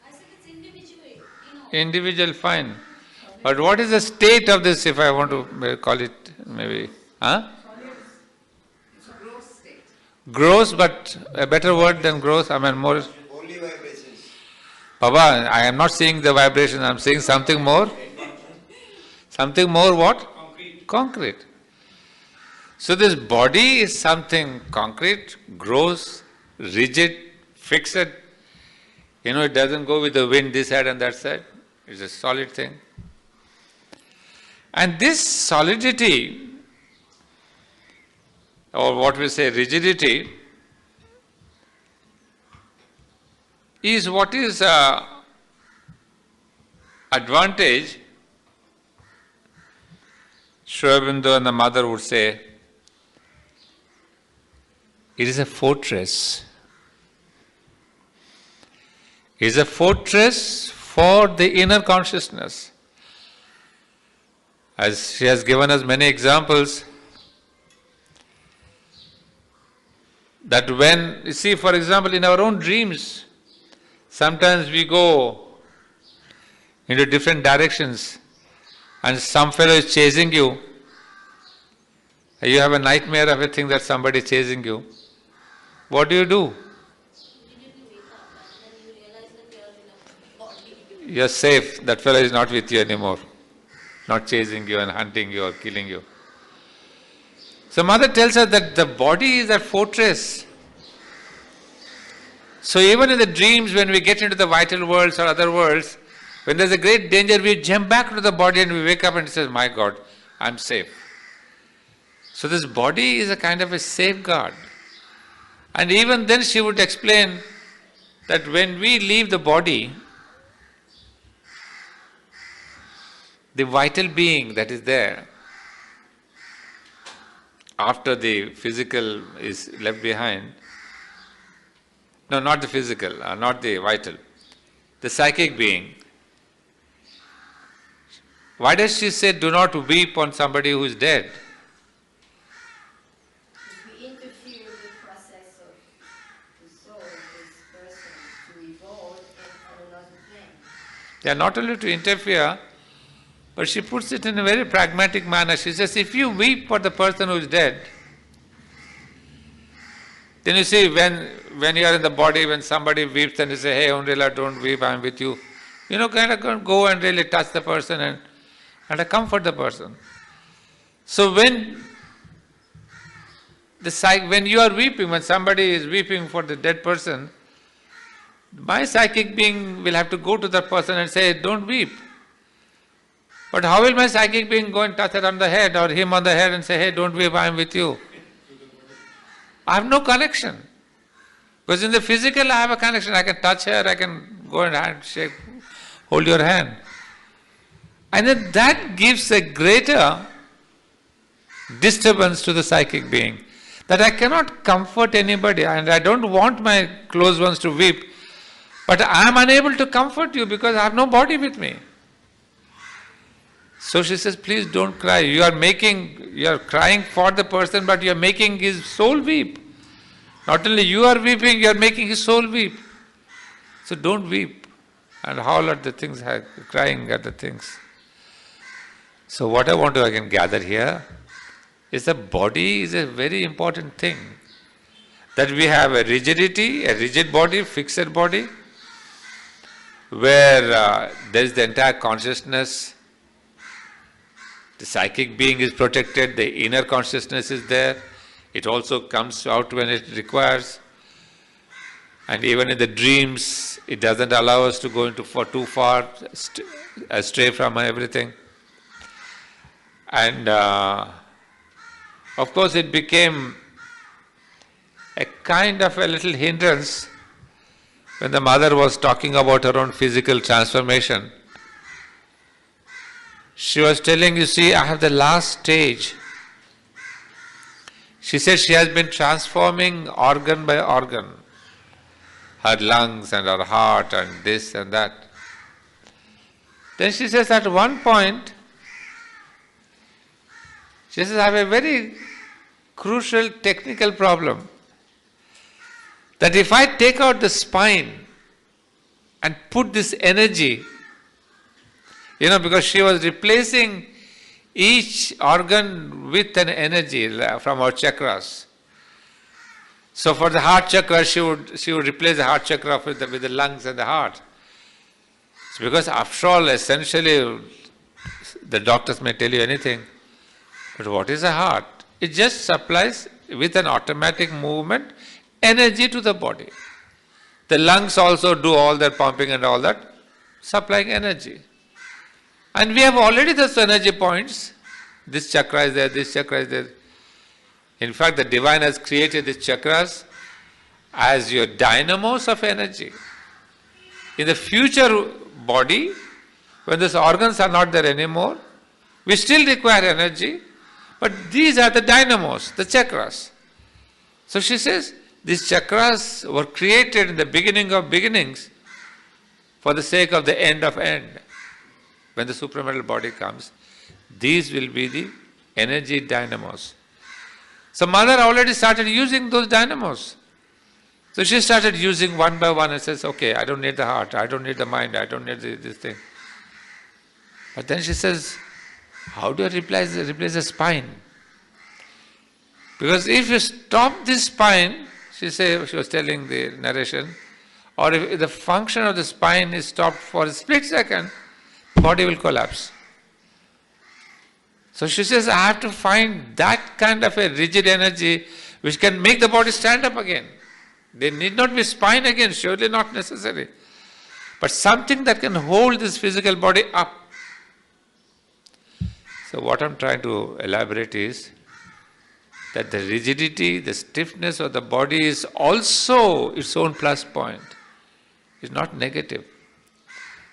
I said it's individuate, Individual, fine. But what is the state of this, if I want to call it maybe? Huh? It's a gross state. Gross, but a better word than gross, I mean more. Only vibrations. Baba, I am not seeing the vibration, I am seeing something more. Something more what? Concrete. So this body is something concrete, gross, rigid, fixed. You know, it doesn't go with the wind this side and that side. It's a solid thing. And this solidity, or what we say rigidity, is what is advantage. Aurobindo and the mother would say, it is a fortress. It is a fortress for the inner consciousness. As she has given us many examples, that when, you see, for example, in our own dreams, sometimes we go into different directions and some fellow is chasing you. You have a nightmare of a thing that somebody is chasing you. What do? Immediately wake up and then you realize that you are in a body. You're safe. That fellow is not with you anymore. Not chasing you and hunting you or killing you. So mother tells us that the body is a fortress. So even in the dreams, when we get into the vital worlds or other worlds, when there's a great danger, we jump back to the body and we wake up and it says, my God, I'm safe. So this body is a kind of a safeguard. And even then she would explain that when we leave the body, the vital being that is there, after the physical is left behind, no, not the physical, not the vital, the psychic being. Why does she say, do not weep on somebody who is dead? If we interfere with the process of the soul of this person to evolve on another plane. Yeah, not only to interfere, but she puts it in a very pragmatic manner. She says, if you weep for the person who is dead, then you see, when you are in the body, when somebody weeps and you say, hey, Undrila, don't weep, I am with you. You know, kind of go and really touch the person and comfort the person. So when you are weeping, when somebody is weeping for the dead person, my psychic being will have to go to that person and say, don't weep. But how will my psychic being go and touch her on the head or him on the head and say, hey, don't weep, I am with you? I have no connection. Because in the physical I have a connection. I can touch her, I can go and handshake, hold your hand. And then that gives a greater disturbance to the psychic being. That I cannot comfort anybody and I don't want my close ones to weep. But I am unable to comfort you because I have no body with me. So she says, please don't cry. You are crying for the person, but you are making his soul weep. Not only you are weeping, you are making his soul weep. So don't weep and howl at the things, crying at the things. So what I want to again gather here is the body is a very important thing. That we have a rigidity, a rigid body, fixed body, where there is the entire consciousness. The psychic being is protected, the inner consciousness is there. It also comes out when it requires. And even in the dreams, it doesn't allow us to go too far, astray from everything. And of course it became a kind of a little hindrance when the mother was talking about her own physical transformation. She was telling, you see, I have the last stage. She said she has been transforming organ by organ. Her lungs and her heart and this and that. Then she says at one point, she says, I have a very crucial technical problem. That if I take out the spine and put this energy, because she was replacing each organ with an energy from our chakras. So for the heart chakra, she would replace the heart chakra with the lungs and the heart. So because after all, essentially, the doctors may tell you anything, but what is a heart? It just supplies with an automatic movement energy to the body. The lungs also do all that pumping and all that, supplying energy. And we have already those energy points. This chakra is there, this chakra is there. In fact, the divine has created these chakras as your dynamos of energy. In the future body, when these organs are not there anymore, we still require energy, but these are the dynamos, the chakras. So she says, these chakras were created in the beginning of beginnings for the sake of the end of end. When the supramental body comes, these will be the energy dynamos. So mother already started using those dynamos. So she started using one by one and says, okay, I don't need the heart, I don't need the mind, I don't need this thing. But then she says, how do I replace the spine? Because if you stop this spine, she was telling the narration, or if the function of the spine is stopped for a split second, body will collapse. So she says, I have to find that kind of a rigid energy which can make the body stand up again. There need not be spine again, surely not necessary. But something that can hold this physical body up. So what I'm trying to elaborate is that the rigidity, the stiffness of the body is also its own plus point. It's not negative.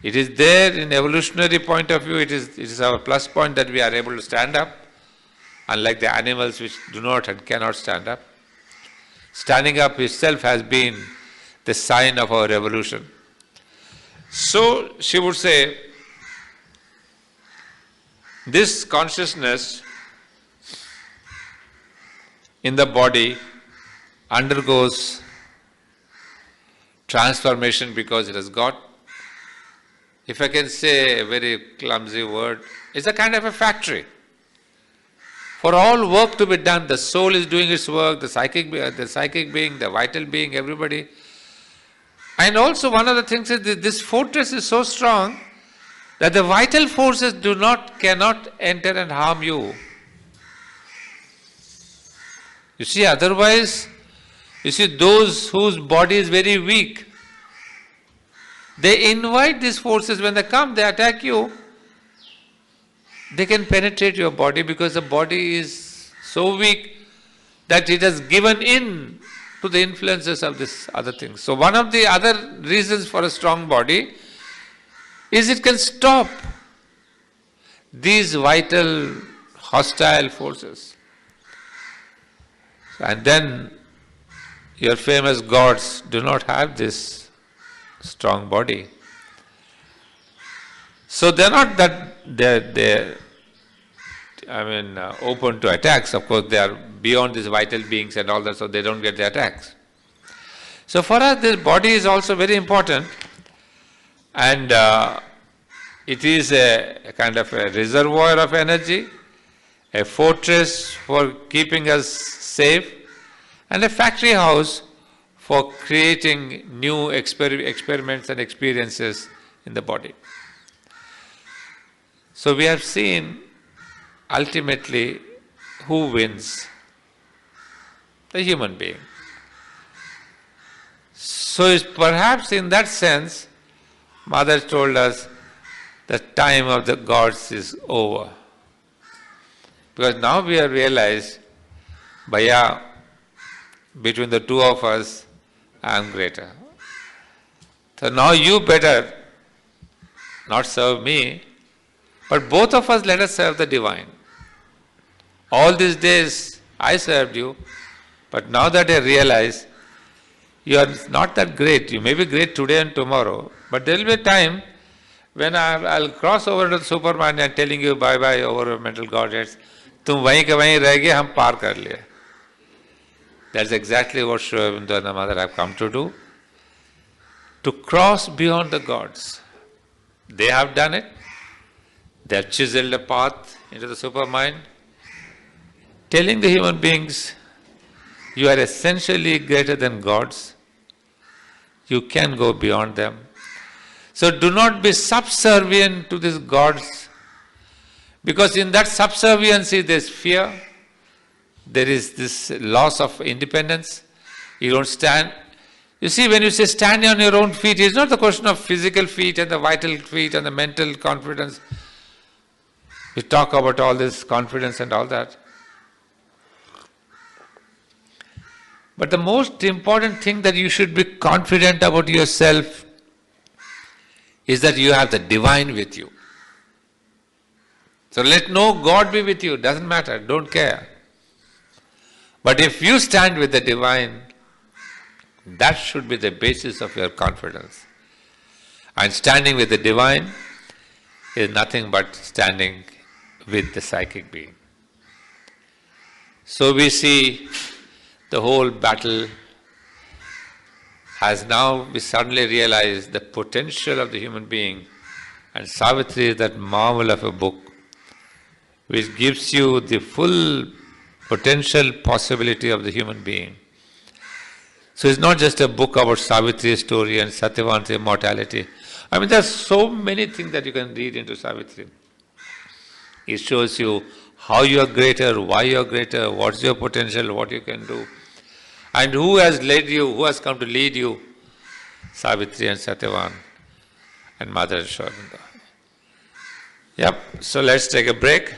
It is there in evolutionary point of view, it is our plus point that we are able to stand up, unlike the animals which do not and cannot stand up. Standing up itself has been the sign of our evolution. So she would say, this consciousness in the body undergoes transformation because it has got, if I can say a very clumsy word, it's a kind of a factory. For all work to be done, the soul is doing its work, the psychic being, the vital being, everybody. And also one of the things is that this fortress is so strong that the vital forces cannot enter and harm you. You see, otherwise, those whose body is very weak, they invite these forces. When they come, they attack you. They can penetrate your body because the body is so weak that it has given in to the influences of this other thing. So one of the other reasons for a strong body is it can stop these vital hostile forces. And then your famous gods do not have this strong body. So they're not that they're open to attacks. Of course, they are beyond these vital beings and all that, so they don't get the attacks. So for us, this body is also very important, and it is a kind of a reservoir of energy, a fortress for keeping us safe, and a factory house for creating new experiments and experiences in the body. So we have seen ultimately who wins? The human being. So it's perhaps in that sense, Mother told us the time of the gods is over. Because now we have realized, Bhaiya, between the two of us, I am greater. So now you better not serve me, but both of us let us serve the divine. All these days I served you, but now that I realize you are not that great, you may be great today and tomorrow, but there will be a time when I'll cross over to the Superman and telling you bye-bye over mental godheads. तुम वहीं के वहीं रह गए, हम पार कर लिए. That's exactly what Aurobindo and the Mother have come to do. To cross beyond the gods. They have done it. They have chiseled a path into the supermind, telling the human beings, you are essentially greater than gods. You can go beyond them. So do not be subservient to these gods, because in that subserviency there is fear, there is this loss of independence. You don't stand. You see, when you say stand on your own feet, it's not the question of physical feet and the vital feet and the mental confidence. You talk about all this confidence and all that. But the most important thing that you should be confident about yourself is that you have the divine with you. So let no God be with you, doesn't matter, don't care. But if you stand with the divine, that should be the basis of your confidence. And standing with the divine is nothing but standing with the psychic being. So we see the whole battle has now, we suddenly realize the potential of the human being, and Savitri is that marvel of a book which gives you the full potential possibility of the human being. So it's not just a book about Savitri's story and Satyavan's immortality. I mean, there's so many things that you can read into Savitri. It shows you how you are greater, why you are greater, what's your potential, what you can do. And who has led you, who has come to lead you? Savitri and Satyavan and Mother Aurobindo. Yep, so let's take a break.